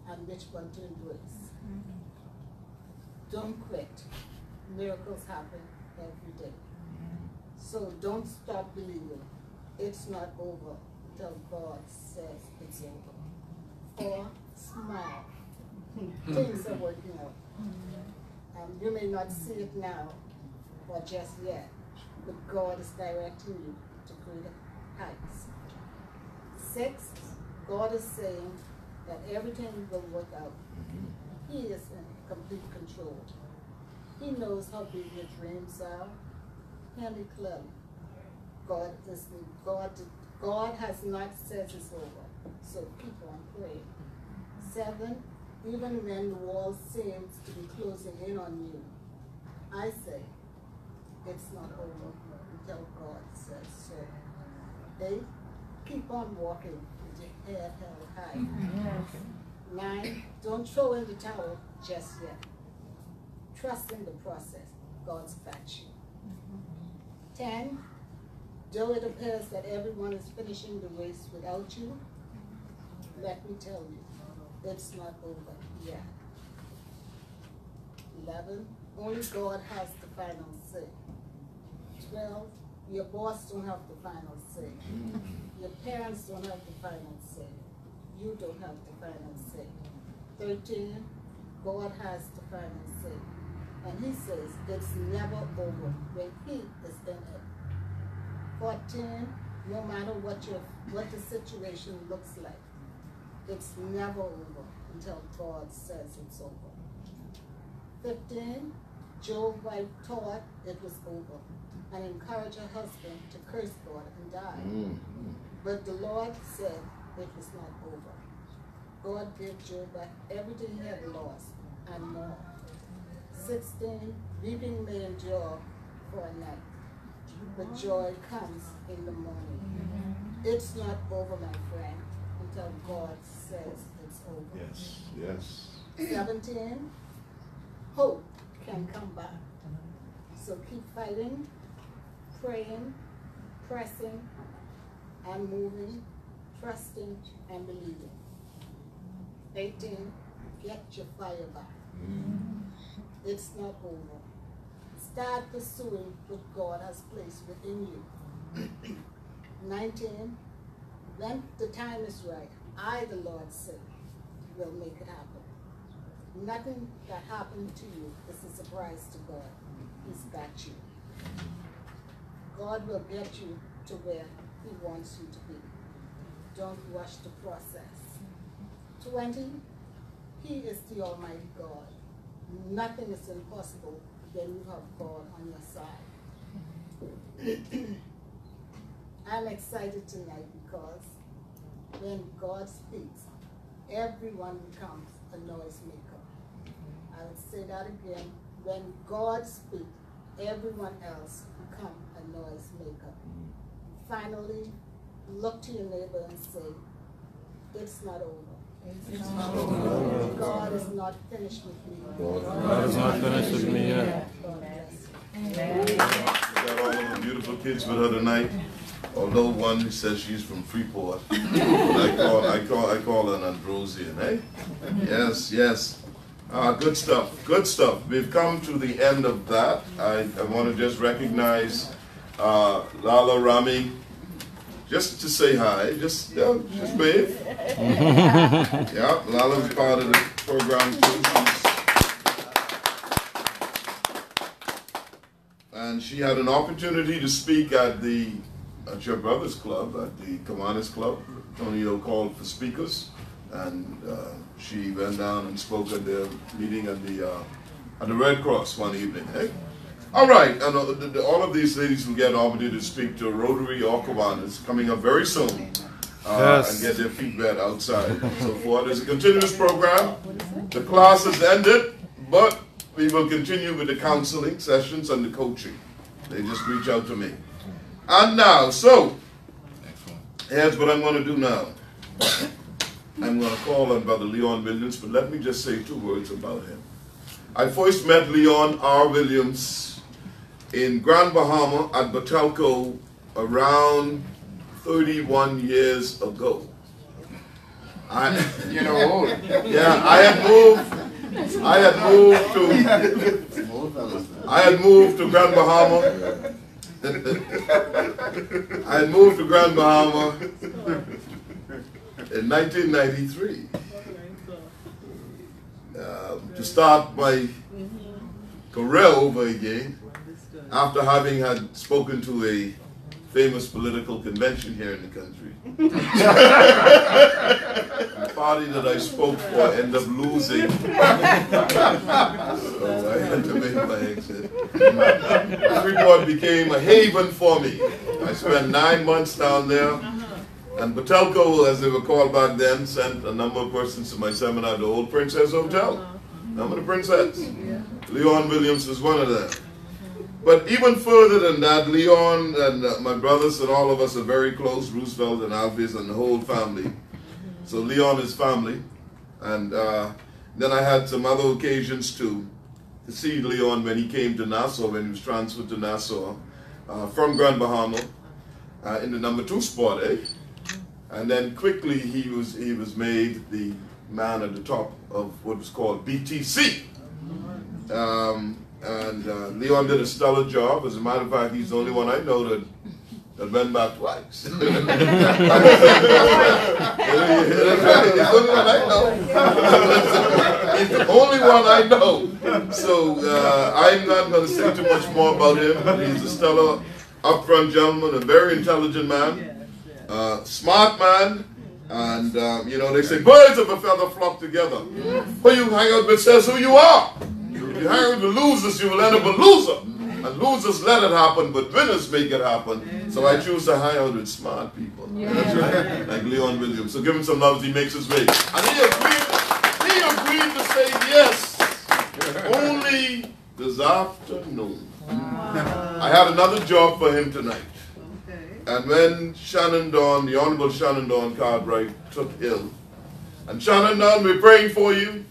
K: and which one to embrace. Don't quit. Miracles happen every day. So don't stop believing. It's not over until God says it's over. 4, smile. Things are working out. You may not see it now or just yet, but God is directing you to greater heights. 6, God is saying that everything will work out. He is in complete control. He knows how big your dreams are. Hear me clearly. God has not said it's over, so keep on praying. 7, even when the wall seems to be closing in on you, I say, it's not over until God says so. 8, keep on walking with your head held high. 9, don't throw in the towel just yet. Trust in the process. God's got you. 10, though it appears that everyone is finishing the race without you, let me tell you, it's not over yet. 11, only God has the final say. 12, your boss don't have the final say. Your parents don't have the final say. You don't have the final say. 13, God has the final say. And he says it's never over when he is in it. 14, no matter what the situation looks like, it's never over until God says it's over. 15, Job's wife thought it was over and encouraged her husband to curse God and die. But the Lord said it was not over. God gave Job back everything he had lost and more. 16, weeping may endure for a night, but joy comes in the morning. It's not over, my friend, until God says it's over.
B: Yes, yes.
K: 17, hope can come back. So keep fighting, praying, pressing, and moving, trusting, and believing. 18, get your fire back. It's not over. Start pursuing what God has placed within you. 19, when the time is right, I, the Lord, say, will make it happen. Nothing that happened to you is a surprise to God. He's got you. God will get you to where he wants you to be. Don't rush the process. 20, he is the Almighty God. Nothing is impossible when you have God on your side. I'm excited tonight because when God speaks, everyone becomes a noisemaker. I would say that again. When God speaks, everyone else becomes a noisemaker. Finally, look to your neighbor and say, it's not over. God is not finished with me.
L: God is not finished with me yet.
B: We got all of the beautiful kids with her tonight. Although one says she's from Freeport, I call her an Androsian, eh? Yes, yes. Good stuff, good stuff. We've come to the end of that. I want to just recognize Lala Rami, just to say hi, just wave. Yeah, Lala's part of the program too. And she had an opportunity to speak at your brother's club, at the Kiwanis Club. Tonio called for speakers, and she went down and spoke at their meeting at the Red Cross one evening. Hey? All right, and all of these ladies will get an opportunity to speak to Rotary or Kiwanis coming up very soon, and get their feet wet outside and so forth. It's a continuous program. The class has ended, but we will continue with the counseling sessions and the coaching. They just reach out to me. And now, so, here's what I'm going to do now. I'm going to call on Brother Leon Williams, but let me just say 2 words about him. I first met Leon R. Williams in Grand Bahama at Batelco around 31 years ago.
G: You know, old.
B: Yeah, I had moved to Grand Bahama. I had moved to Grand Bahama in 1993 to start my career over again, after having had spoken to a famous political convention here in the country. The party that I spoke for ended up losing, so I had to make my exit. Freeport became a haven for me. I spent 9 months down there, and Batelco, as they were called back then, sent a number of persons to my seminar at the Old Princess Hotel. Number the Princess. Leon Williams was one of them. But even further than that, Leon and my brothers and all of us are very close, Roosevelt and Alvis and the whole family. So Leon is family. And then I had some other occasions to see Leon when he came to Nassau, when he was transferred to Nassau from Grand Bahama in the number 2 spot, And then quickly he was made the man at the top of what was called BTC. Leon did a stellar job. As a matter of fact, he's the only one I know that went back twice. He's the only one I know. He's the only one I know. So I'm not going to say too much more about him. He's a stellar, upfront gentleman, a very intelligent man, smart man. And, you know, they say birds of a feather flock together. Who you hang out with says who you are. If you hang out with losers, you will end up a loser. And losers let it happen, but winners make it happen. So I choose to hang out with smart people. That's right. Like Leon Williams. So give him some love as he makes his way. And he agreed to say yes only this afternoon. I had another job for him tonight. And when Shannon Dawn, the Honorable Shannon Dawn Cartwright, took ill, and Shannon Dawn, we're praying for you.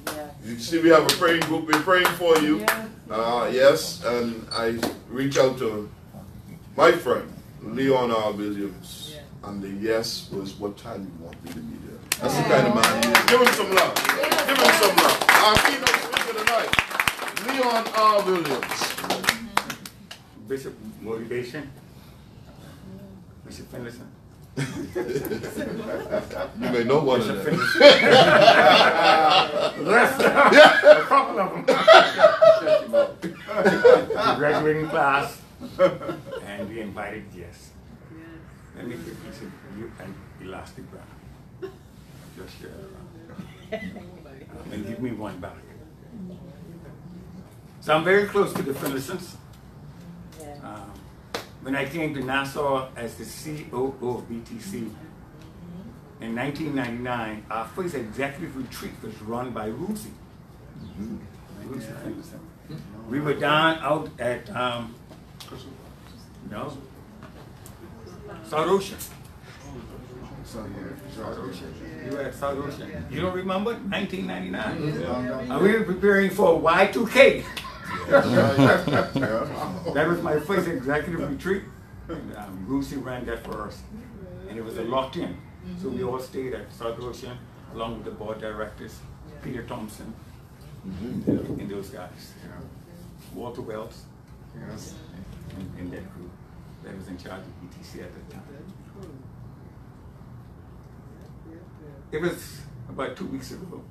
B: You see, we have a praying group. We're praying for you. Yes, and I reach out to my friend, Leon R. Williams, and the yes was, what time you want me to be there. That's the kind of man he is. Give him some love. Give him some love. Our keynote speaker tonight, Leon R. Williams.
M: Bishop Motivation. Bishop Finlayson.
B: You may know one
M: Bishop
B: of them.
M: A couple of them. Graduating class, and we invited guests. Let me give you an elastic band. Just share it around. And give me one back. So I'm very close to the Finlaysons. When I came to Nassau as the COO of BTC in 1999, our first executive retreat was run by Rusi. Rusi Finlayson. We were down out at South Ocean. You were at South Ocean. You don't remember? 1999. And we were preparing for Y2K. That was my first executive retreat. And Lucy ran that for us. And it was a locked-in. So we all stayed at South Ocean along with the board directors, Peter Thompson, and those guys. Walter Wells, and that group that was in charge of BTC at the time. It was about 2 weeks ago.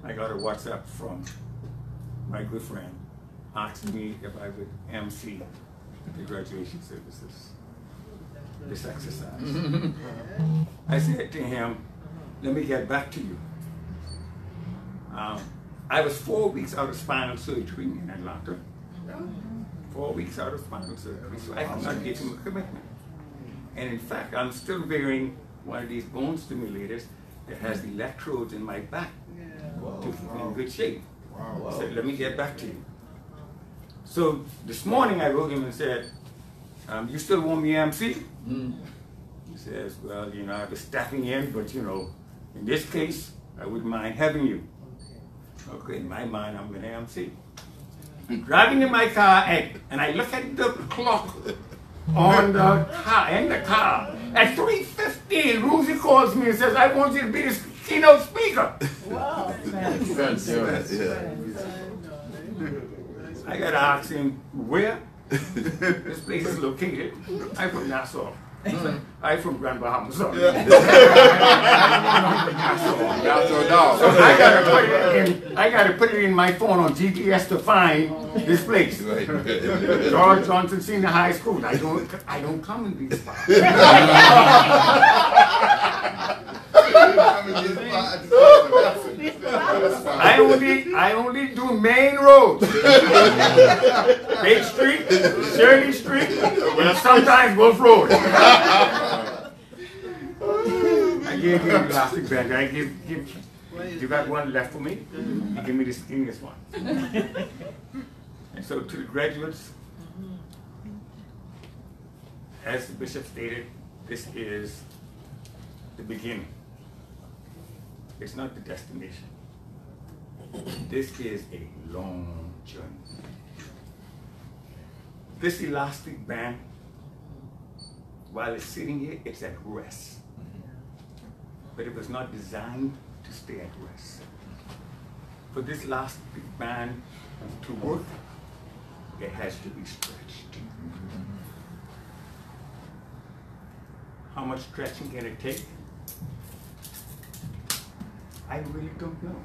M: I got a WhatsApp from my good friend asking me if I would MC the graduation services, this exercise. I said to him, let me get back to you. I was 4 weeks out of spinal surgery in Atlanta. 4 weeks out of spinal surgery, so I could not give him a commitment. And in fact, I'm still wearing one of these bone stimulators that has electrodes in my back to keep me in good shape. I said, let me get back to you. So this morning I wrote him and said, you still want me MC? He says, well, you know, I was stepping in, but you know, in this case, I wouldn't mind having you. Okay, in my mind, I'm going to MC. I'm driving in my car, and I look at the clock on the car, in the car. At 3:15, Ruthie calls me and says, I want you to be the keynote speaker. Wow. I got to ask him, where this place is located. I'm from Nassau. I'm from Grand Bahama. So I gotta put it in my phone on GPS to find this place. George Johnson Senior High School. I don't come in these spots. I only do main roads. Bay Street, Shirley Street, and sometimes Wolf Road. I gave you an elastic band. I give you got one left for me? You give me the skinniest one. And so to the graduates, as the bishop stated, this is the beginning. It's not the destination. This is a long journey. This elastic band, while it's sitting here, it's at rest. But it was not designed to stay at rest. For this elastic band to work, it has to be stretched. How much stretching can it take? I really don't know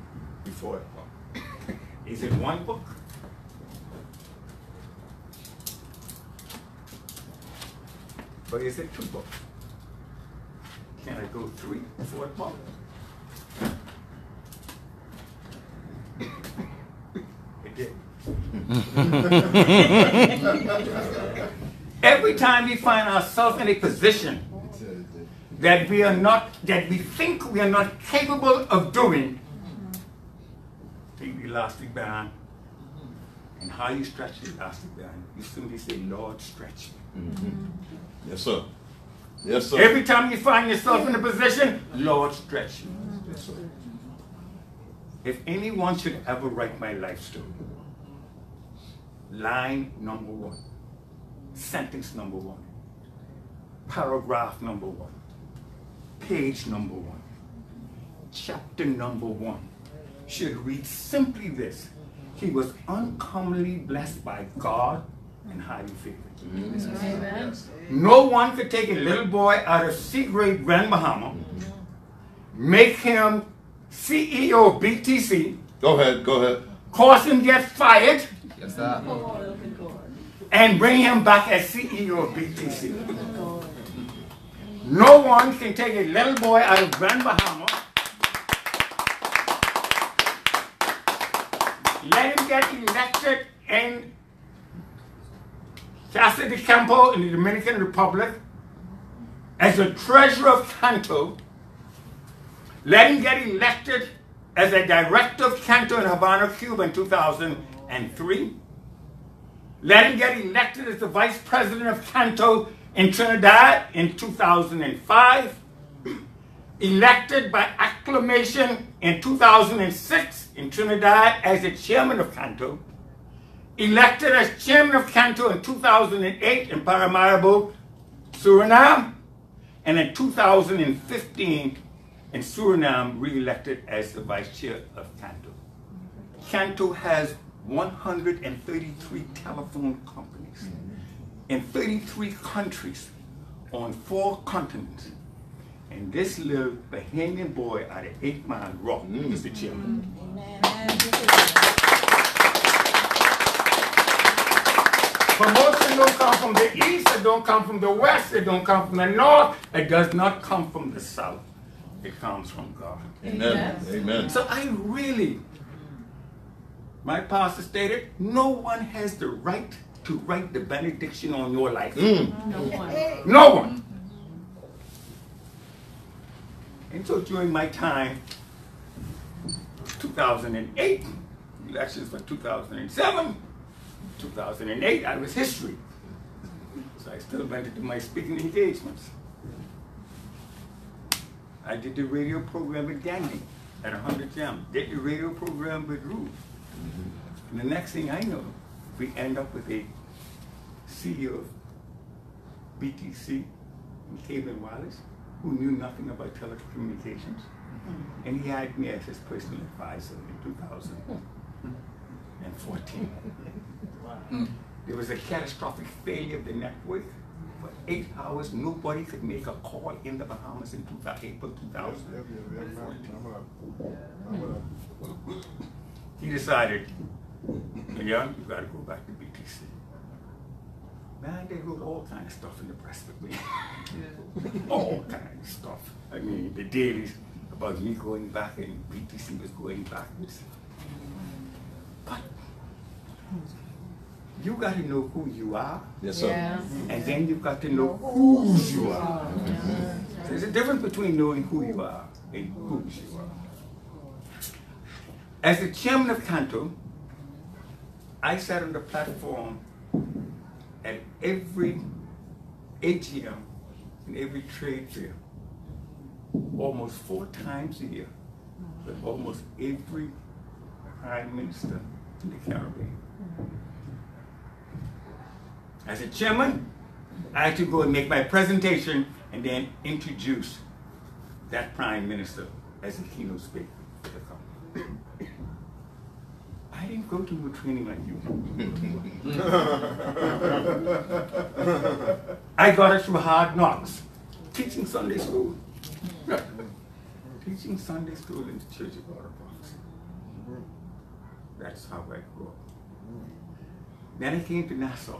M: before it comes. Is it one book? Or is it 2 books? Can I go 3, 4 books? It did. Every time we find ourselves in a position that we think we are not capable of doing, take the elastic band, and how you stretch the elastic band, you simply say, Lord, stretch me.
B: Yes, sir. Yes, sir.
M: Every time you find yourself in a position, Lord, stretch me.
B: Yes, sir.
M: If anyone should ever write my life story, line number 1, sentence number 1, paragraph number 1, page number 1, chapter number 1 should read simply this: he was uncommonly blessed by God and highly favored.
A: Amen.
M: No one could take a little boy out of C-grade Grand Bahama, make him CEO of BTC.
B: Go ahead.
M: Cause him get fired.
G: Yes, sir.
M: And bring him back as CEO of BTC. No one can take a little boy out of Grand Bahama, let him get elected in Casa de Campo in the Dominican Republic as a treasurer of Canto, let him get elected as a director of Canto in Havana, Cuba in 2003, let him get elected as the vice president of Canto in Trinidad in 2005, elected by acclamation in 2006 in Trinidad as the chairman of Canto, elected as chairman of Canto in 2008 in Paramaribo, Suriname, and in 2015 in Suriname re-elected as the vice chair of Canto. Canto has 133 telephone companies in 33 countries on 4 continents. And this little Bahamian boy out of 8 Mile Rock is the chairman. Promotion don't come from the east, it don't come from the west, it don't come from the north, it does not come from the south. It comes from God.
B: Amen. Amen.
M: So I really, my pastor stated, no one has the right to write the benediction on your life.
D: No one.
M: No one. And so during my time, 2008, elections for 2007, 2008, I was history. So I still went to do my speaking engagements. I did the radio program with Danny at 100 Jam. Did the radio program with Ruth. And the next thing I know, we end up with a CEO of BTC, Cable Wireless, who knew nothing about telecommunications. And he hired me as his personal advisor in 2014. There was a catastrophic failure of the network. For 8 hours, nobody could make a call in the Bahamas in April 2014. He decided, young, you gotta go back to BTC. Man, they wrote all kinds of stuff in the press with me. All kinds of stuff. I mean, the dailies about me going back and BTC was going backwards. But you got to know who you are.
B: Yes, sir.
D: Yes.
M: And then you've got to know whose you are. So there's a difference between knowing who you are and whose you are. As the chairman of Canto, I sat on the platform at every AGM and every trade fair, almost 4 times a year, with almost every prime minister in the Caribbean. As a chairman, I had to go and make my presentation and then introduce that prime minister as a keynote speaker for the company. I didn't go to a training like you. I got it through hard knocks, teaching Sunday school. Teaching Sunday school in the Church of God of Promise. That's how I grew up. Then I came to Nassau.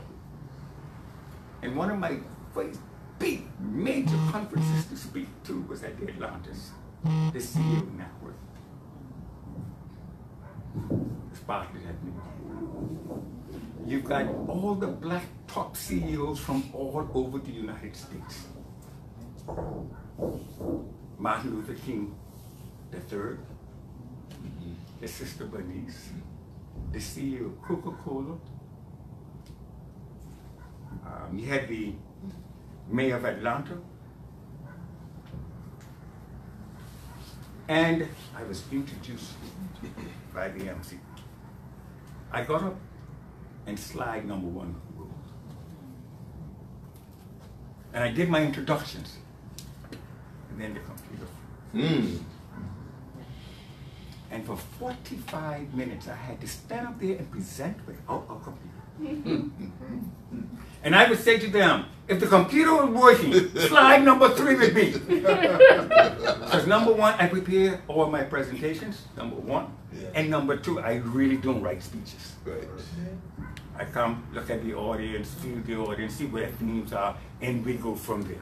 M: And one of my first big major conferences to speak to was at the Atlantis, the CEO Network. Sparked at me. You've got all the black top CEOs from all over the United States. Martin Luther King III, his sister Bernice, the CEO of Coca-Cola. You had the mayor of Atlanta. And I was introduced by the MC. I got up and slide number 1 rolled. And I did my introductions. And then the computer. And for 45 minutes, I had to stand up there and present without a computer. And I would say to them, if the computer was working, slide number 3 with me. Because number 1, I prepare all my presentations, number 1. Yeah. And number 2, I really don't write speeches. Right. I come, look at the audience, feel the audience, see where themes are, and we go from there.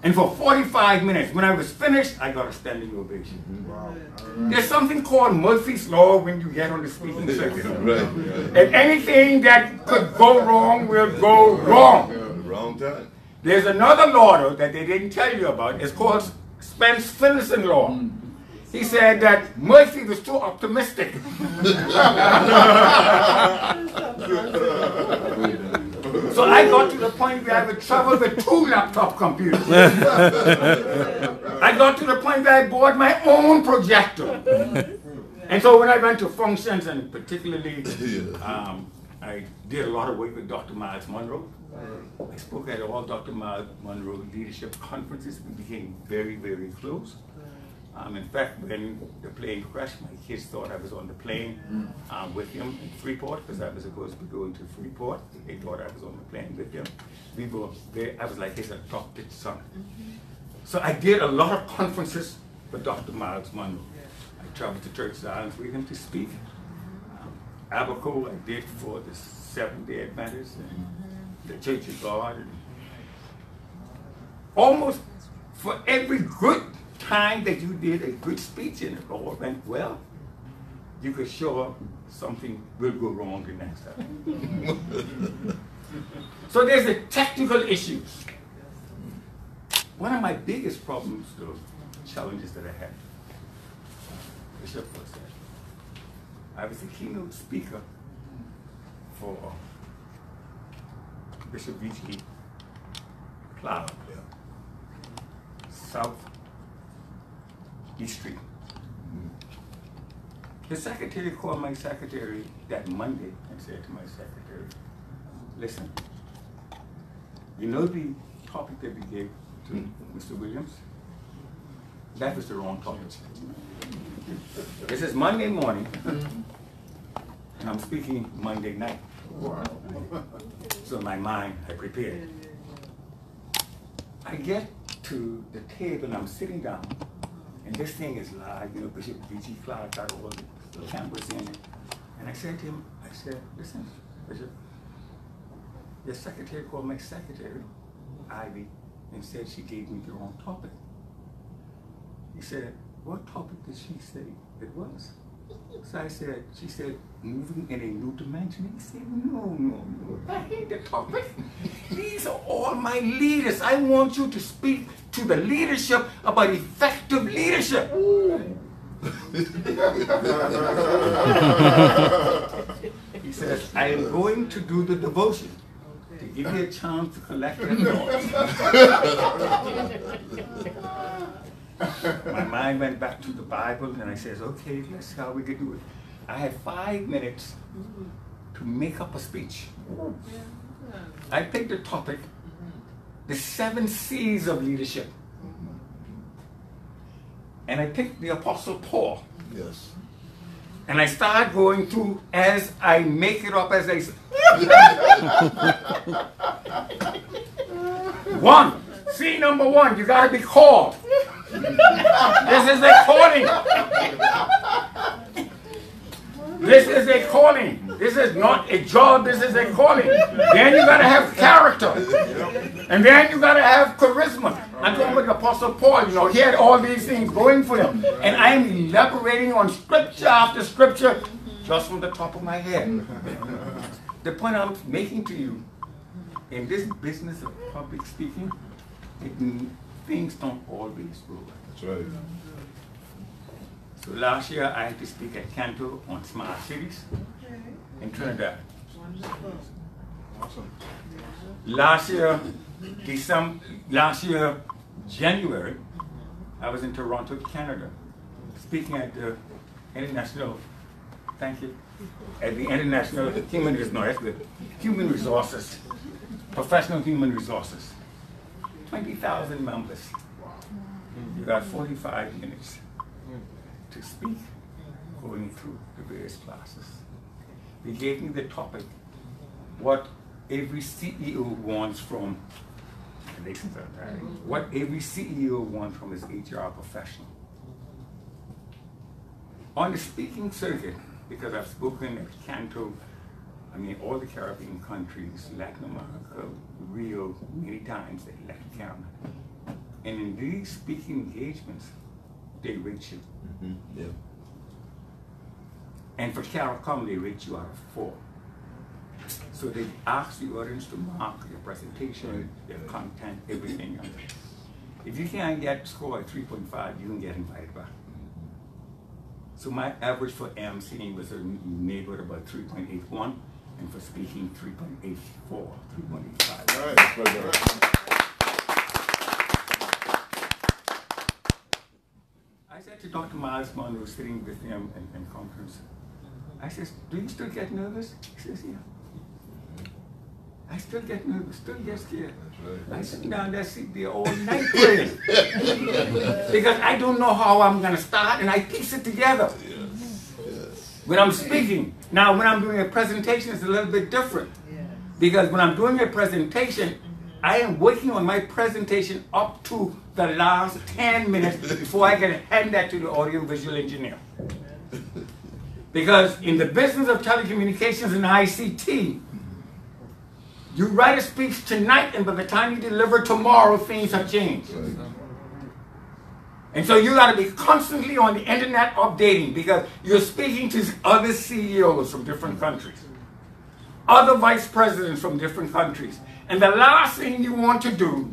M: And for 45 minutes, when I was finished, I got a standing ovation. Wow. Right. There's something called Murphy's Law when you get on the speaking circuit. Right. And anything that could go wrong will go wrong.
B: Wrong time.
M: There's another law though, that they didn't tell you about. It's called Spence Finlayson law. He said that Murphy was too optimistic. So I got to the point where I would travel with 2 laptop computers. I got to the point where I bought my own projector. And so when I went to functions, and particularly, I did a lot of work with Dr. Miles Monroe. I spoke at all Dr. Miles Monroe leadership conferences. We became very, very close. In fact, when the plane crashed, my kids thought I was on the plane with him in Freeport, because I was supposed to be going to Freeport. They thought I was on the plane with him. I was like his adopted son. So I did a lot of conferences with Dr. Miles Monroe. I traveled to Church Islands with him to speak. Abaco I did for the Seventh-day Adventists and the Church of God. And almost for every good time that you did a good speech and it all went well, you could show up, something will go wrong the next time. So there's the technical issues. One of my biggest problems, though, challenges that I had, Bishop was that I was the keynote speaker for Bishop V.G. Clyde, South East Street. The secretary called my secretary that Monday and said to my secretary, listen, you know the topic that we gave to Mr. Williams? That was the wrong topic. This is Monday morning, and I'm speaking Monday night. So in my mind, I prepared. I get to the table and I'm sitting down, and this thing is live, you know, Bishop V.G. Clyde got all the cameras in it. And I said to him, I said, listen, Bishop, your secretary called my secretary, Ivy, and said she gave me the wrong topic. He said, what topic did she say it was? So I said, she said, moving in a new dimension. He said, no, that ain't the topic. These are all my leaders. I want you to speak to the leadership about effective leadership. He says, I am going to do the devotion to give you a chance to collect your thoughts. My mind went back to the Bible and I says, okay, let's see how we can do it. I had 5 minutes to make up a speech. I picked the topic, the 7 C's of leadership. And I picked the Apostle Paul.
B: Yes.
M: And I started going through as I make it up as I say. 1, C number 1, you gotta be called. This is a calling. This is a calling. This is not a job, this is a calling. Then you gotta have character. And then you gotta have charisma. I'm talking about the Apostle Paul, you know, he had all these things going for him. And I'm elaborating on scripture after scripture just from the top of my head. The point I'm making to you, in this business of public speaking, things don't always go.
B: That's right.
M: So last year I had to speak at Canto on smart cities in Trinidad.
B: Wonderful. Awesome.
M: Last year, January, I was in Toronto, Canada, speaking at the International, thank you, at the International Human Resources, Professional Human Resources. 20,000 members. You got 45 minutes to speak, going through the various classes. They gave me the topic, what every CEO wants from, what every CEO wants from his HR professional. On the speaking circuit, because I've spoken at Canto, I mean all the Caribbean countries, Latin America, Rio, many times at Latin Canada. And in these speaking engagements, they rate you.
B: Yeah.
M: And for CARICOM, they rate you out of 4. So they ask the audience to mark your presentation, your content, everything else. If you can't get score at 3.5, you can get invited back. So my average for emceeing was a neighborhood about 3.81, and for speaking 3.84, 3.85.
B: Right.
M: I said to Dr. Miles Monroe, sitting with him in conference, I says, do you still get nervous? He says, yeah. I still get nervous, still get scared. Right. I sit down there, sit there all night praying. Because I don't know how I'm going to start, and I piece it together. Yes. Yes. When I'm speaking. Now, when I'm doing a presentation, it's a little bit different. Yes. Because when I'm doing a presentation, I am working on my presentation up to the last 10 minutes before I can hand that to the audiovisual engineer. Because in the business of telecommunications and ICT, you write a speech tonight, and by the time you deliver tomorrow, things have changed. And so you got to be constantly on the internet updating, because you're speaking to other CEOs from different countries, other vice presidents from different countries. And the last thing you want to do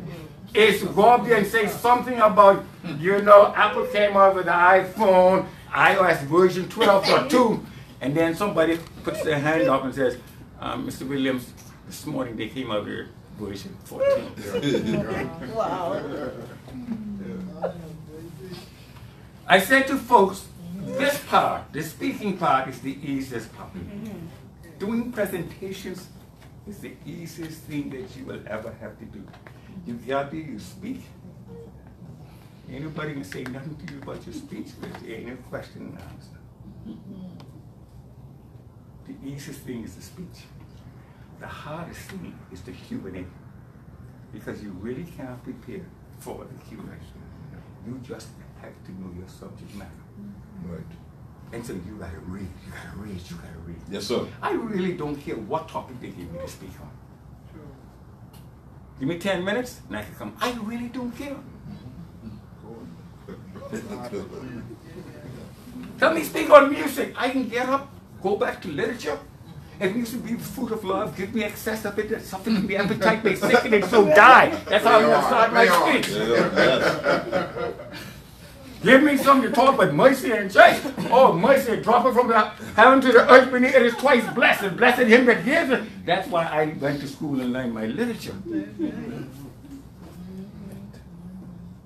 M: is to go up there and say something about, you know, Apple came out with the iPhone, iOS version 12.2, and then somebody puts their hand up and says, Mr. Williams, this morning they came out with version 14.
K: Wow.
M: I said to folks, this part, the speaking part, is the easiest part. Doing presentations is the easiest thing that you will ever have to do. You got there, you speak. Anybody can say nothing to you about your speech, but there ain't no question and answer. The easiest thing is the speech. The hardest thing is the Q&A, because you really can't prepare for the Q&A. You just have to know your subject matter.
B: Right.
M: And so you gotta read, you gotta read, you gotta read.
B: Yes, sir.
M: I really don't care what topic they give me to speak on. Give me 10 minutes and I can come. I really don't care. Tell me speak on music. I can get up, go back to literature. If music be the fruit of love, give me excess of it. Something to be appetite may sicken and so die. That's how I'm going to start my speech. Give me something to talk about mercy and grace. Oh, mercy, drop it from the heaven to the earth beneath. It is twice blessed, and blessed him that gives it. That's why I went to school and learned my literature.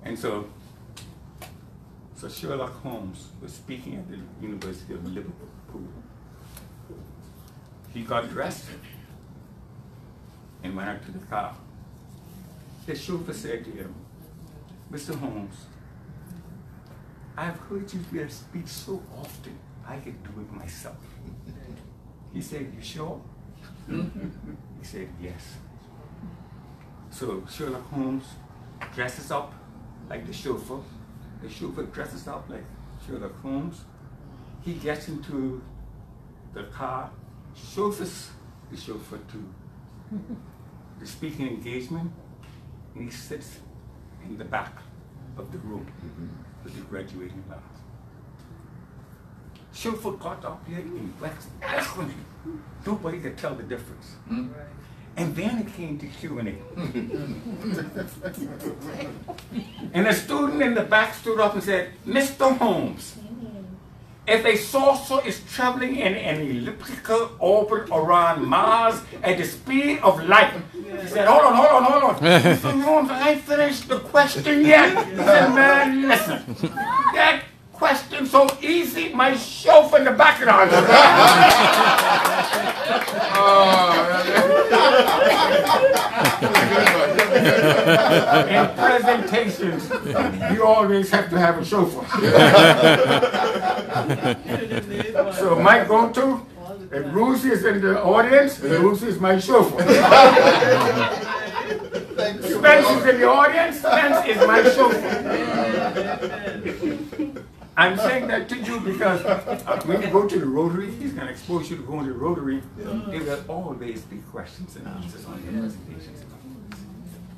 M: And so Sherlock Holmes was speaking at the University of Liverpool. He got dressed and went out to the car. The chauffeur said to him, Mr. Holmes, I've heard you give a speech so often, I could do it myself. He said, you sure? He said, yes. So Sherlock Holmes dresses up like the chauffeur. The chauffeur dresses up like Sherlock Holmes. He gets into the car, chauffeurs the chauffeur to the speaking engagement, and he sits in the back of the room with the graduating class. Chauffeur got up here in wax eloquently. Nobody could tell the difference. And then it came to Q&A. And a student in the back stood up and said, Mr. Holmes, if a saucer is traveling in an elliptical orbit around Mars at the speed of light, he said, hold on. Mr. Holmes, I ain't finished the question yet. He said, man, listen. That question so easy, my chauffeur in the back of the In presentations, you always have to have a chauffeur. So my go-to, if Lucy is in the audience, Lucy is my chauffeur. Spence is in the audience, Spence is my chauffeur. I'm saying that to you because when you go to the Rotary, he's going to expose you to going to the Rotary. There will always be questions and answers on your presentations.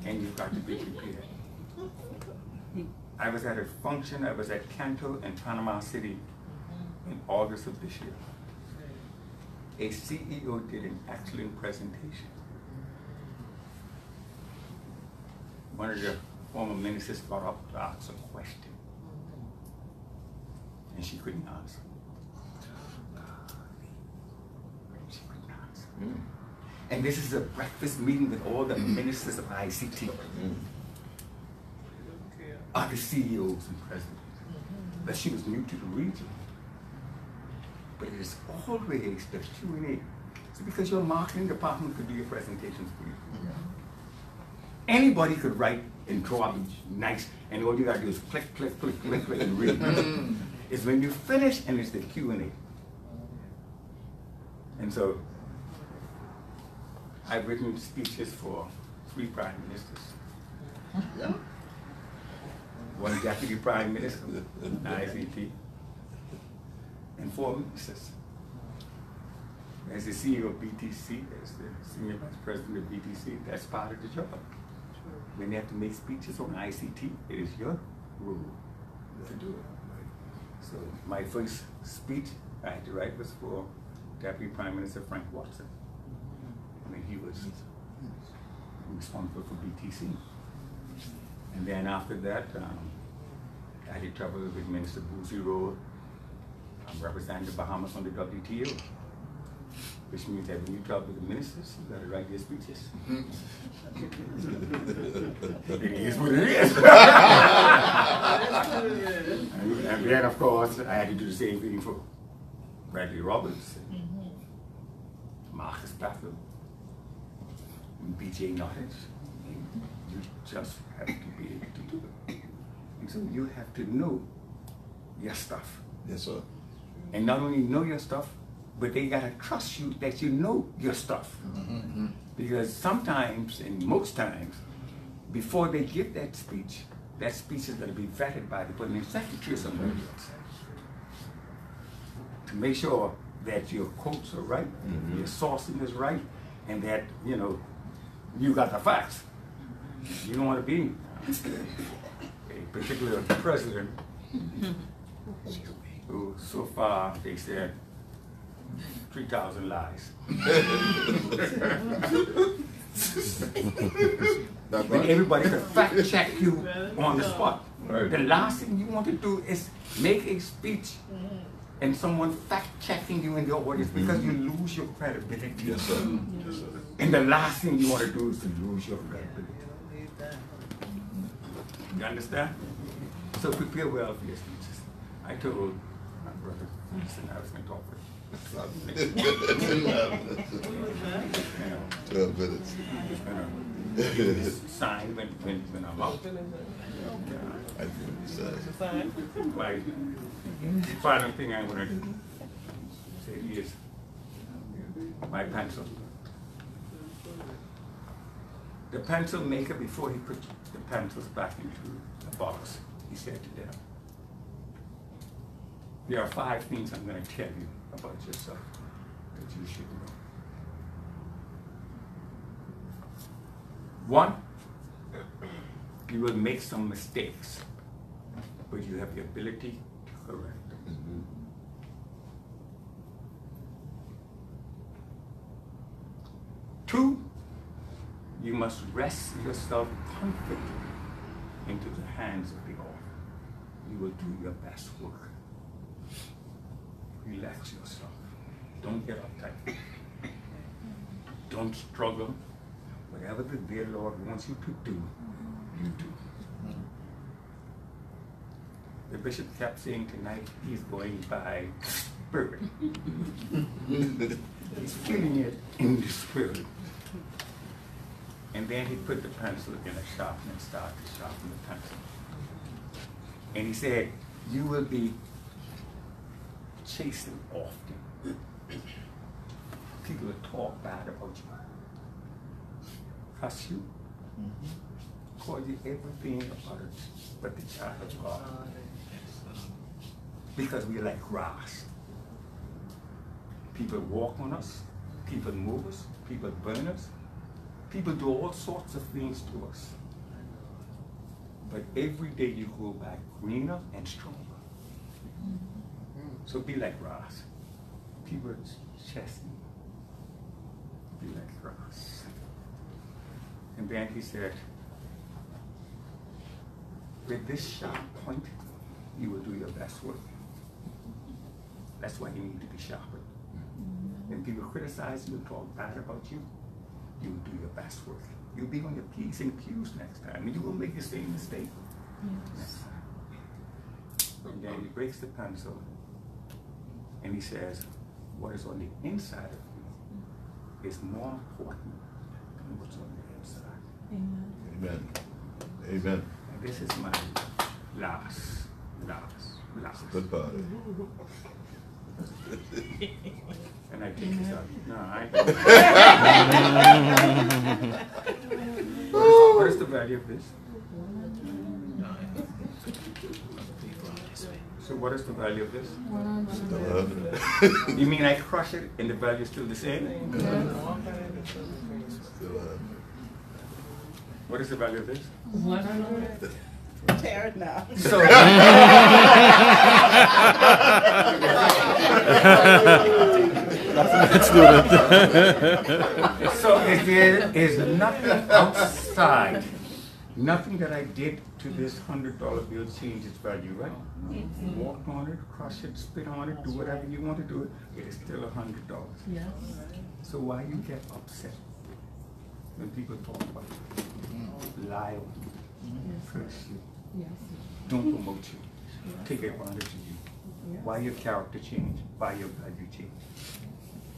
M: And you've got to be prepared. I was at a function, I was at Canto in Panama City in August of this year. A CEO did an excellent presentation. One of the former ministers got up to ask a question. And she couldn't answer. She couldn't answer. And this is a breakfast meeting with all the ministers of ICT, other CEOs and presidents. But she was new to the region. But it is always the Q&A. It's because your marketing department could do your presentations for you. Anybody could write and draw up nice, and all you gotta do is click, and read. It's when you finish and it's the Q&A. And so, I've written speeches for 3 prime ministers. one deputy prime minister, ICT, and 4 ministers. As the CEO of BTC, as the senior vice president of BTC, that's part of the job. When you have to make speeches on ICT, it is your role to do it. So my first speech I had to write was for Deputy Prime Minister Frank Watson. I mean, he was responsible for BTC. And then after that, I had to travel with Minister Boosie Road. I'm representing the Bahamas on the WTO, which means that when you travel with the ministers, you gotta write their speeches. It is what it is. And then, of course, I had to do the same thing for Bradley Roberts, Marcus Bethel, and BJ Nottage. You just have to be able to do it. And so you have to know your stuff.
B: Yes, sir.
M: And not only know your stuff, but they gotta trust you that you know your stuff. Because sometimes, and most times, before they give that speech is gonna be vetted by the permanent secretary or somebody else. To make sure that your quotes are right, your sourcing is right, and that, you know, you got the facts. You don't wanna be a particular president who so far they said 3,000 lies. When everybody can fact check you on the spot. Right. The last thing you want to do is make a speech and someone fact checking you in the audience because you lose your credibility.
B: Yes, sir. Yes, sir.
M: And the last thing you want to do is to lose your credibility. You understand? So prepare well for your speeches. I told my brother, listen, I was going to talk with him.
B: 12 minutes.
M: Sign when I'm out.
B: I feel what you say.
M: Like, the final thing I want to say is my pencil. The pencil maker, before he put the pencils back into the box, he said to them, there are 5 things I'm going to tell you about yourself that you should know. 1, you will make some mistakes, but you have the ability to correct them. 2, you must rest yourself confidently into the hands of the author. You will do your best work. Relax yourself. Don't get uptight. Don't struggle. Whatever the dear Lord wants you to do, you do. The bishop kept saying tonight he's going by spirit. He's feeling it in the spirit. And then he put the pencil in a sharpener and started to sharpen the pencil. And he said, you will be chastened often. People will talk bad about you, cuss you, call you everything about it but the child of God. Because we're like grass. People walk on us, people move us, people burn us, people do all sorts of things to us. But every day you go back greener and stronger. So be like grass. People chasing you. Be like grass. And then he said, with this sharp point, you will do your best work. That's why you need to be sharper. When people criticize you and talk bad about you, you will do your best work. You'll be on your P's and Q's next time, and you will make the same mistake next time. And then he breaks the pencil, and he says, what is on the inside of you is more important than what's on the inside.
B: Amen. Amen. Amen.
M: And this is my last.
B: Good party.
M: And I take this out. No, I what is the value of this? So what is the value of this?
B: $100.
M: You mean I crush it and the value is still the same? What is the value of this?
H: 100. Tear it now.
M: So,
L: Let's do that.
M: so if there is nothing outside, nothing that I did to this $100 bill change its value, right? Walk on it, crush it, spit on it, do whatever you want to do it is still $100.
H: Yes.
M: So why you get upset when people talk about it? Lie on you, curse you, don't promote you, take advantage of you. Why your character change? Why your value change?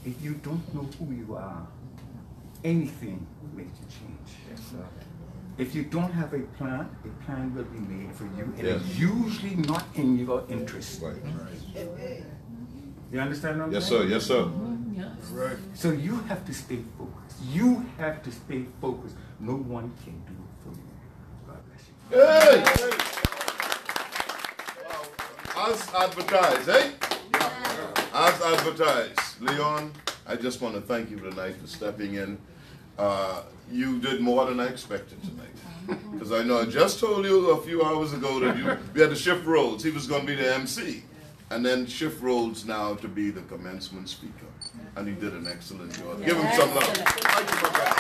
M: If you don't know who you are, anything makes you change. Yes, sir. If you don't have a plan will be made for you, and it's usually not in your interest.
B: Right.
M: You understand what I'm
B: Yes,
M: saying?
B: sir. Yes, sir.
H: Yes.
B: Right.
M: So you have to stay focused. You have to stay focused. No one can do it for you. God bless you.
B: Hey! As advertised, eh? As advertised. Leon, I just want to thank you tonight for stepping in. You did more than I expected tonight. Because I know I just told you a few hours ago that we had to shift roles. He was going to be the MC. And then shift roles now to be the commencement speaker. And he did an excellent job. Give him some love. Thank you, my brother.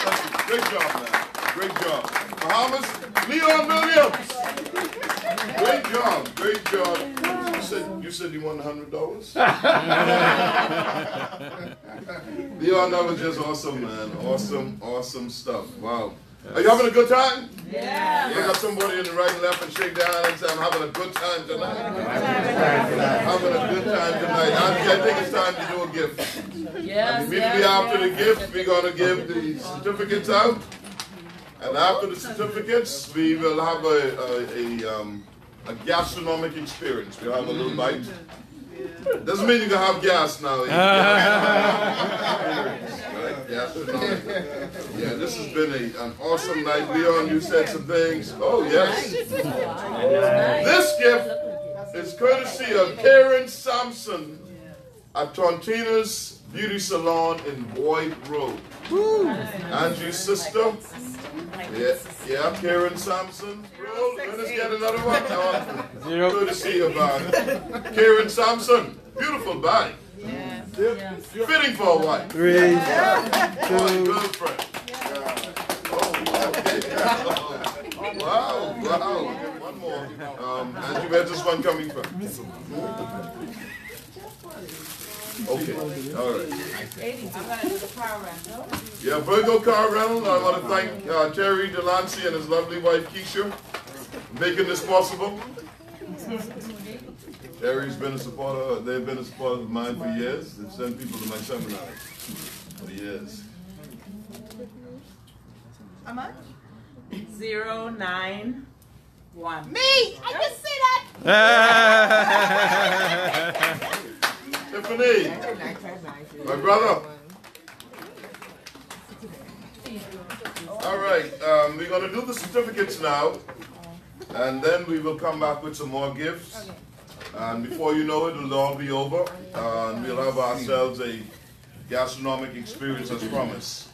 B: Thank you. Great job, man. Great job. Bahamas, Leon Williams. Great job. Great job. You said you won $100? Leon, that was just awesome, man. Awesome stuff. Wow. Are you having a good time?
D: Yeah.
B: Look at somebody in the right and left and shake their hand and say, I'm having a good time tonight. Having a good time tonight. I think it's time to do a gift.
D: Yes,
B: Immediately after the gift, we're going to give the certificates out. And after the certificates, we will have a gastronomic experience. We'll have a little bite. Doesn't mean you can have gas now. Yeah, this has been an awesome night. Leon, you said some things. Oh, yes. This gift is courtesy of Karen Sampson at Tontina's Beauty Salon in Boyd Road. Angie's sister. Yeah, Karen Sampson. Let us get another one. Courtesy of Karen Sampson. Beautiful bag. Fitting for a wife.
L: 3, 2.
B: Girlfriend. Wow. One more. Angie, where's this one coming from? Okay, all right.
D: I'm going to do the car rental.
B: Yeah, Virgo Car Rental. I want to thank Terry Delancey and his lovely wife Keisha for making this possible. Terry's been a supporter, they've been a supporter of mine for years. They've sent people to my seminars for years.
D: How much? 091.
I: Me! I just say that!
B: Tiffany, my brother. All right, we're going to do the certificates now, and then we will come back with some more gifts. And before you know it, it'll all be over, and we'll have ourselves a gastronomic experience as promised.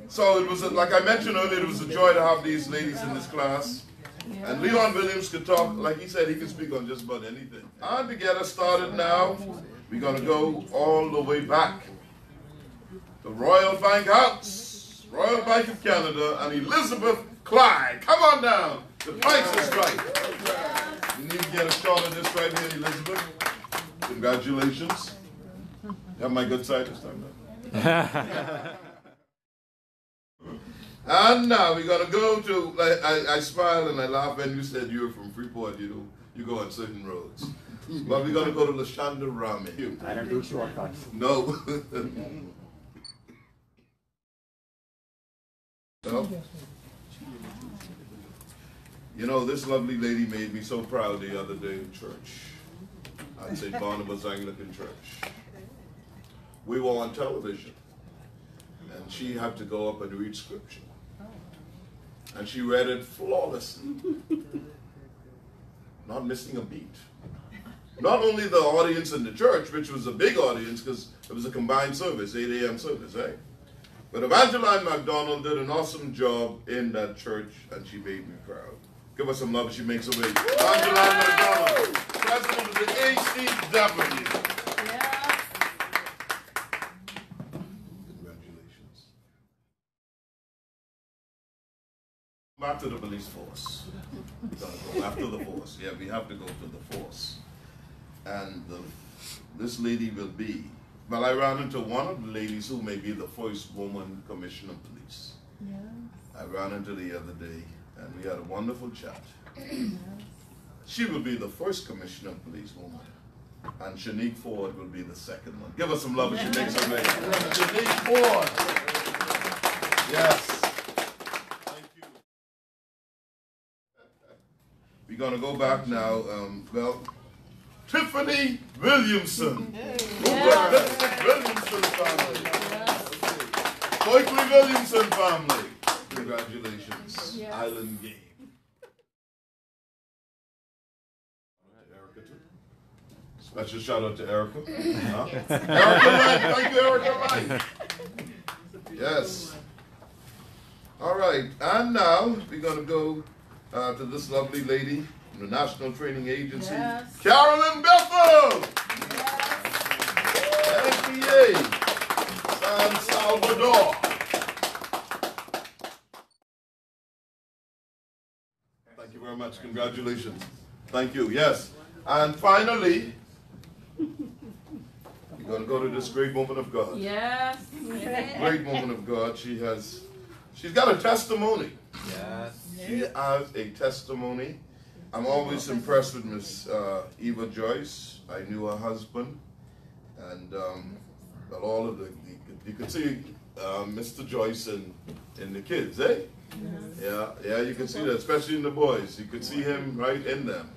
B: So it was, like I mentioned earlier, it was a joy to have these ladies in this class. And Leon Williams could talk, like he said, he can speak on just about anything. And to get us started now, we're going to go all the way back to Royal Bank House, Royal Bank of Canada, and Elizabeth Clyde. Come on down. The price is right. You need to get a shot of this right here, Elizabeth. Congratulations. You have my good side this time, though. And now we're going to go to, like, I smiled and I laughed when you said you were from Freeport, you know, you go on certain roads. But we're going to go to Lashonda Ramen.
M: I don't do shortcuts.
B: No. No. You know, this lovely lady made me so proud the other day in church. I'd say Barnabas Anglican Church. We were on television, and she had to go up and read scripture. And she read it flawlessly. not missing a beat. Not only the audience in the church, which was a big audience because it was a combined service, 8 a.m. service, right? But Evangeline McDonald did an awesome job in that church, and she made me proud. Give her some love. She makes a way. Evangeline McDonald, president of the ACW.
D: Yes.
B: Congratulations. Back to the police force. We're going to go after the force. Yeah, we have to go to the force. And this lady will be, well, I ran into one of the ladies who may be the first woman commissioner of police.
H: Yes.
B: I ran into the other day, and we had a wonderful chat. Yes. She will be the first commissioner of police woman, and Shanique Ford will be the second one. Give us some love as she makes her way. Shanique Ford. Yes. Thank you. We're going to go back now. Well, Tiffany Williamson. Williamson family. Berkeley Williamson family. Congratulations. Yes. Island game. Erica too. Special shout out to Erica. Huh? Erica Lang. Thank you, Erica Lang. Yes. All right. And now we're going to go to this lovely lady from the National Training Agency. Yes. Carolyn Bethel. Yes. NBA. San Salvador. Thank you very much. Congratulations. Thank you. Yes. And finally, we're going to go to this great woman of God.
D: Yes.
B: Great woman of God. She's got a testimony. Yes. She has a testimony. I'm always impressed with Miss Eva Joyce. I knew her husband, and well, all of you could see Mr. Joyce in the kids, eh? Yes. Yeah, you can see that, especially in the boys. You could see him right in them.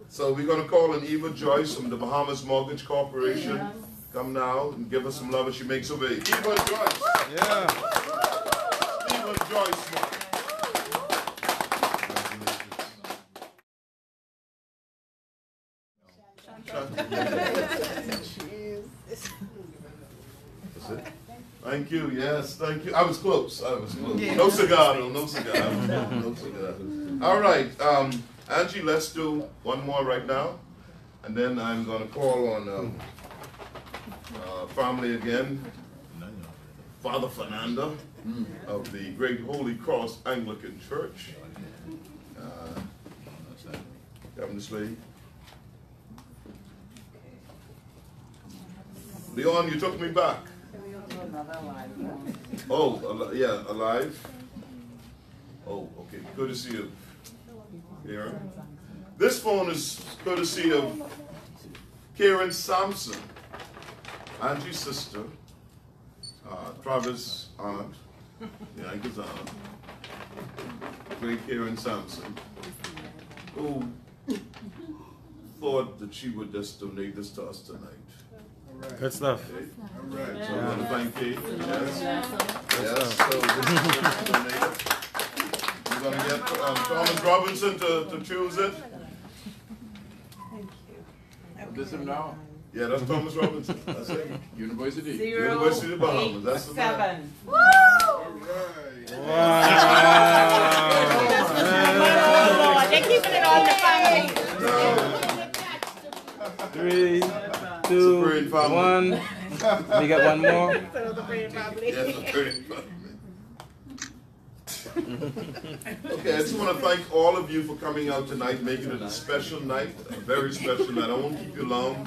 B: So we're going to call on Eva Joyce from the Bahamas Mortgage Corporation. Yes. Come now and give us some love as she makes her way. Eva Joyce. Yeah. Eva Joyce. Thank you, yes, thank you. I was close, Yeah. No cigar, though, no cigar. No cigar. All right, Angie, let's do one more right now. And then I'm going to call on family again. Father Fernander of the Great Holy Cross Anglican Church. Come this way. Leon, you took me back. Oh, yeah, alive. Oh, okay. Courtesy of Karen. This phone is courtesy of Karen Sampson, Angie's sister, Travis' aunt, Yankees aunt, great Karen Sampson, who thought that she would just donate this to us tonight.
L: Good stuff.
B: Okay. All right. So I want to thank Kate. Yes. Yes. So we're going to get Thomas Robinson to choose it.
G: Thank you. This him now?
B: Yeah, that's Thomas Robinson. That's it.
G: University.
B: University of Bahamas. That's the man.
D: Woo!
B: All right.
I: Wow. They're keeping it on the family.
L: 3, 2, 1. We got one more.
B: Yes, the praying family. Okay, I just want to thank all of you for coming out tonight, making it a special night, a very special night. I won't keep you long.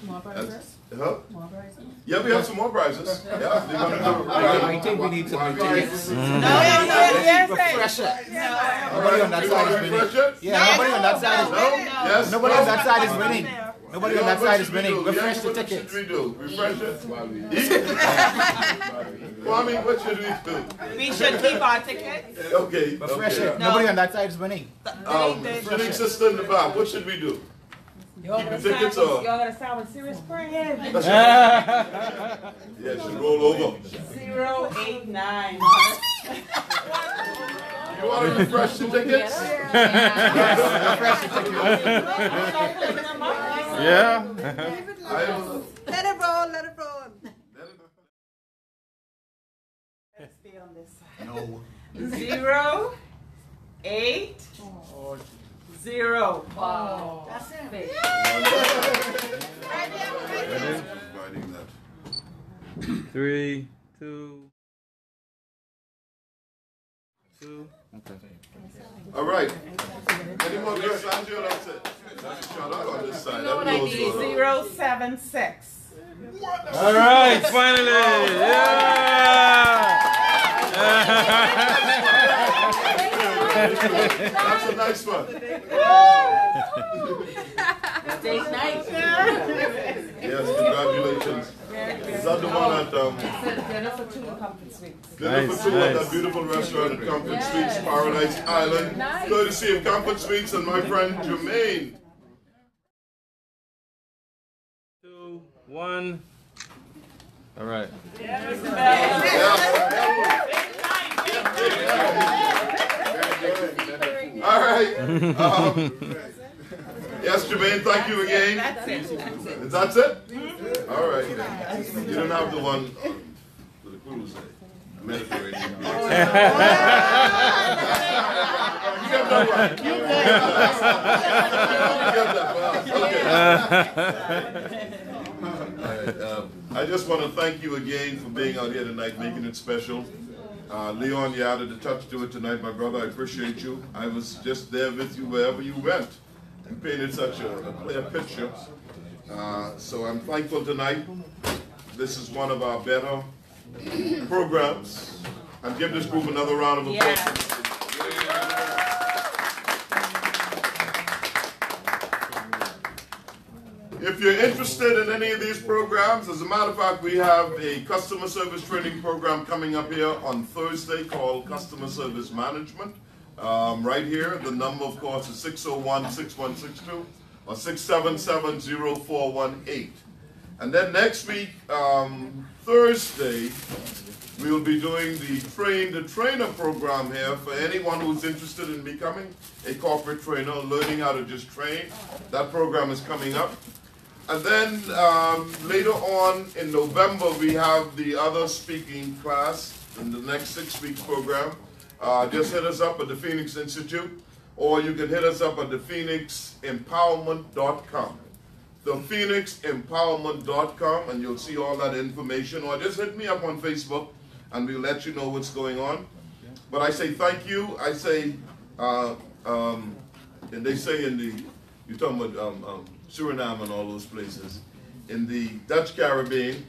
D: More prizes?
B: Huh? More prizes? Yeah, we have some more prizes. Yeah, they're gonna do,
N: I think we need some tickets.
G: Refresh it.
N: Nobody on that side is winning. Yeah, nobody on that side is winning.
B: Yes.
N: Nobody on that side is winning. Nobody on that side is winning. Refresh the
B: What
N: tickets.
B: should we do? Refresh it? Kwame, what should we do?
I: We should keep our tickets.
B: Okay.
N: Refresh
B: Okay.
N: it. Nobody on that side is winning.
B: Shanique sister in the back, what should we do? Keep the tickets or?
H: Y'all gotta start with serious praying.
B: Yeah, she roll over.
H: 089.
B: You want to refresh the tickets?
L: Yeah.
E: Let it roll, let it roll.
H: Let's stay on this side.
N: No.
J: 0, 8, 0.
K: Wow. That's it.
B: Writing that.
L: 3, 2, 2. Okay.
B: All right. Any more good signs here? That's it. That's a shut up on this side.
H: You know what I need? 076.
L: All right, finally. Yeah.
B: That's a nice one.
D: Date night.
B: Yes, congratulations. Is that the one at
H: Dinner for 2 Comfort Suites.
B: Dinner for 2 at that beautiful restaurant at Comfort Suites, Paradise Island. Courtesy of Comfort Suites and my friend Jermaine.
L: 2, 1. All right.
B: All right. Yes, Jermaine, thank you again. That's it. All right. You don't have the one for the cruise, Mediterranean. You get that one. You get that one. I just want to thank you again for being out here tonight, making it special. Leon, you added a touch to it tonight, my brother. I appreciate you. I was just there with you wherever you went and painted such a clear picture. So I'm thankful tonight. This is one of our better programs. And give this group another round of applause. Yeah. If you're interested in any of these programs, as a matter of fact, we have a customer service training program coming up here on Thursday called Customer Service Management. Right here, the number, of course, is 601-6162 or 677-0418. And then next week, Thursday, we will be doing the Train the Trainer program here for anyone who's interested in becoming a corporate trainer, learning how to just train. That program is coming up. And then later on in November, we have the other speaking class in the next 6 weeks program. Just hit us up at the Phoenix Institute, or you can hit us up at thephoenixempowerment.com. Thephoenixempowerment.com, and you'll see all that information. Or just hit me up on Facebook, and we'll let you know what's going on. But I say thank you. I say, and they say in the, you're talking about Suriname and all those places, in the Dutch Caribbean,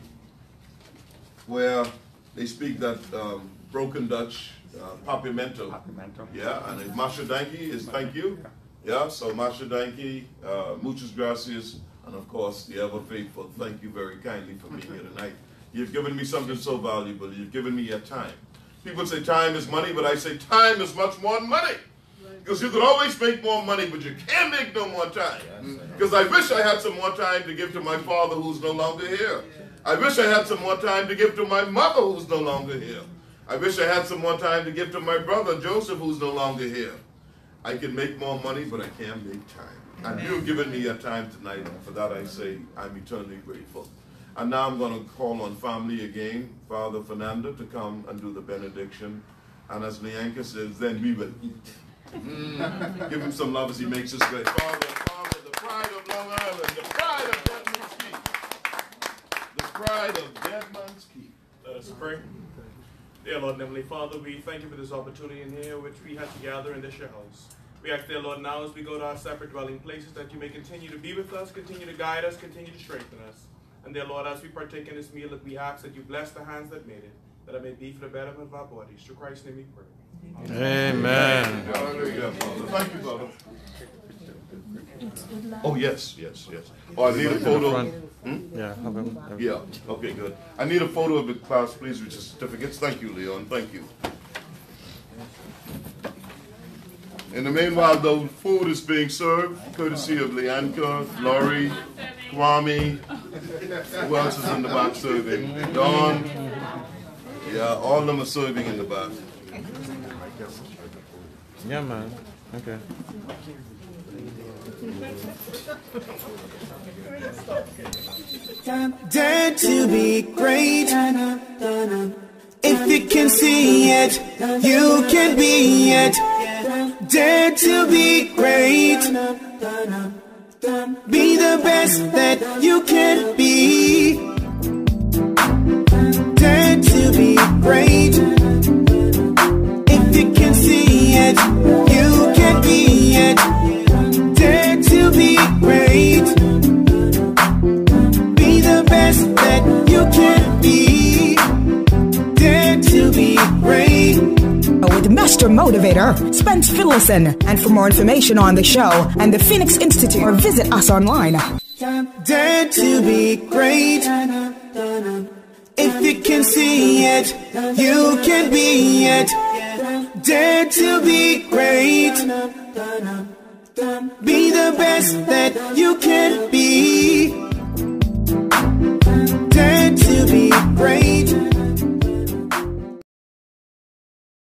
B: where they speak that broken Dutch, Papimento. Yeah, and Masha Danki is thank you. Yeah, so Masha Danki, muchas gracias, and of course the ever faithful, thank you very kindly for being here tonight. You've given me something so valuable. You've given me your time. People say time is money, but I say time is much more than money. Because you can always make more money, but you can't make no more time. Because I wish I had some more time to give to my father who's no longer here. I wish I had some more time to give to my mother who's no longer here. I wish I had some more time to give to my brother Joseph who's no longer here. I can make more money, but I can't make time. And you've given me your time tonight, and for that I say I'm eternally grateful. And now I'm going to call on family again, Father Fernander, to come and do the benediction. And as Leanka says, then we will eat. Give him some love as he makes us great. Father, the pride of Long Island, the pride of Deadman's Keep. The pride of Deadman's Keep.
C: Let us pray. Dear Lord and Heavenly Father, we thank you for this opportunity in here which we had to gather in this your house. We ask, dear Lord, now as we go to our separate dwelling places, that you may continue to be with us, continue to guide us, continue to strengthen us. And dear Lord, as we partake in this meal, that we ask that you bless the hands that made it, that it may be for the betterment of our bodies. Through Christ's name we pray.
L: Amen.
B: Hallelujah, Father. Thank you, Father. Oh, yes. Oh, I need a photo.
L: Yeah,
B: yeah, okay, good. I need a photo of the class, please, with your certificates. Thank you, Leon. Thank you. In the meanwhile, though, food is being served, courtesy of Leanka, Laurie, Kwame. Who else is in the back serving? Dawn. Yeah, all of them are serving in the back.
L: Yeah, man. Okay.
A: Dare to be great. If you can see it, you can be it. Dare to be great. Be the best that you can be. Dare to be great. If you can see it, you can be it. Dare to be great. Be the best that you can be. Dare to be great.
O: With Master Motivator, Spence Finlayson. And for more information on the show and the Phoenix Institute, or visit us online.
A: Dare to be great. If you can see it, you can be it. Dare to be great. Be the best that you can be.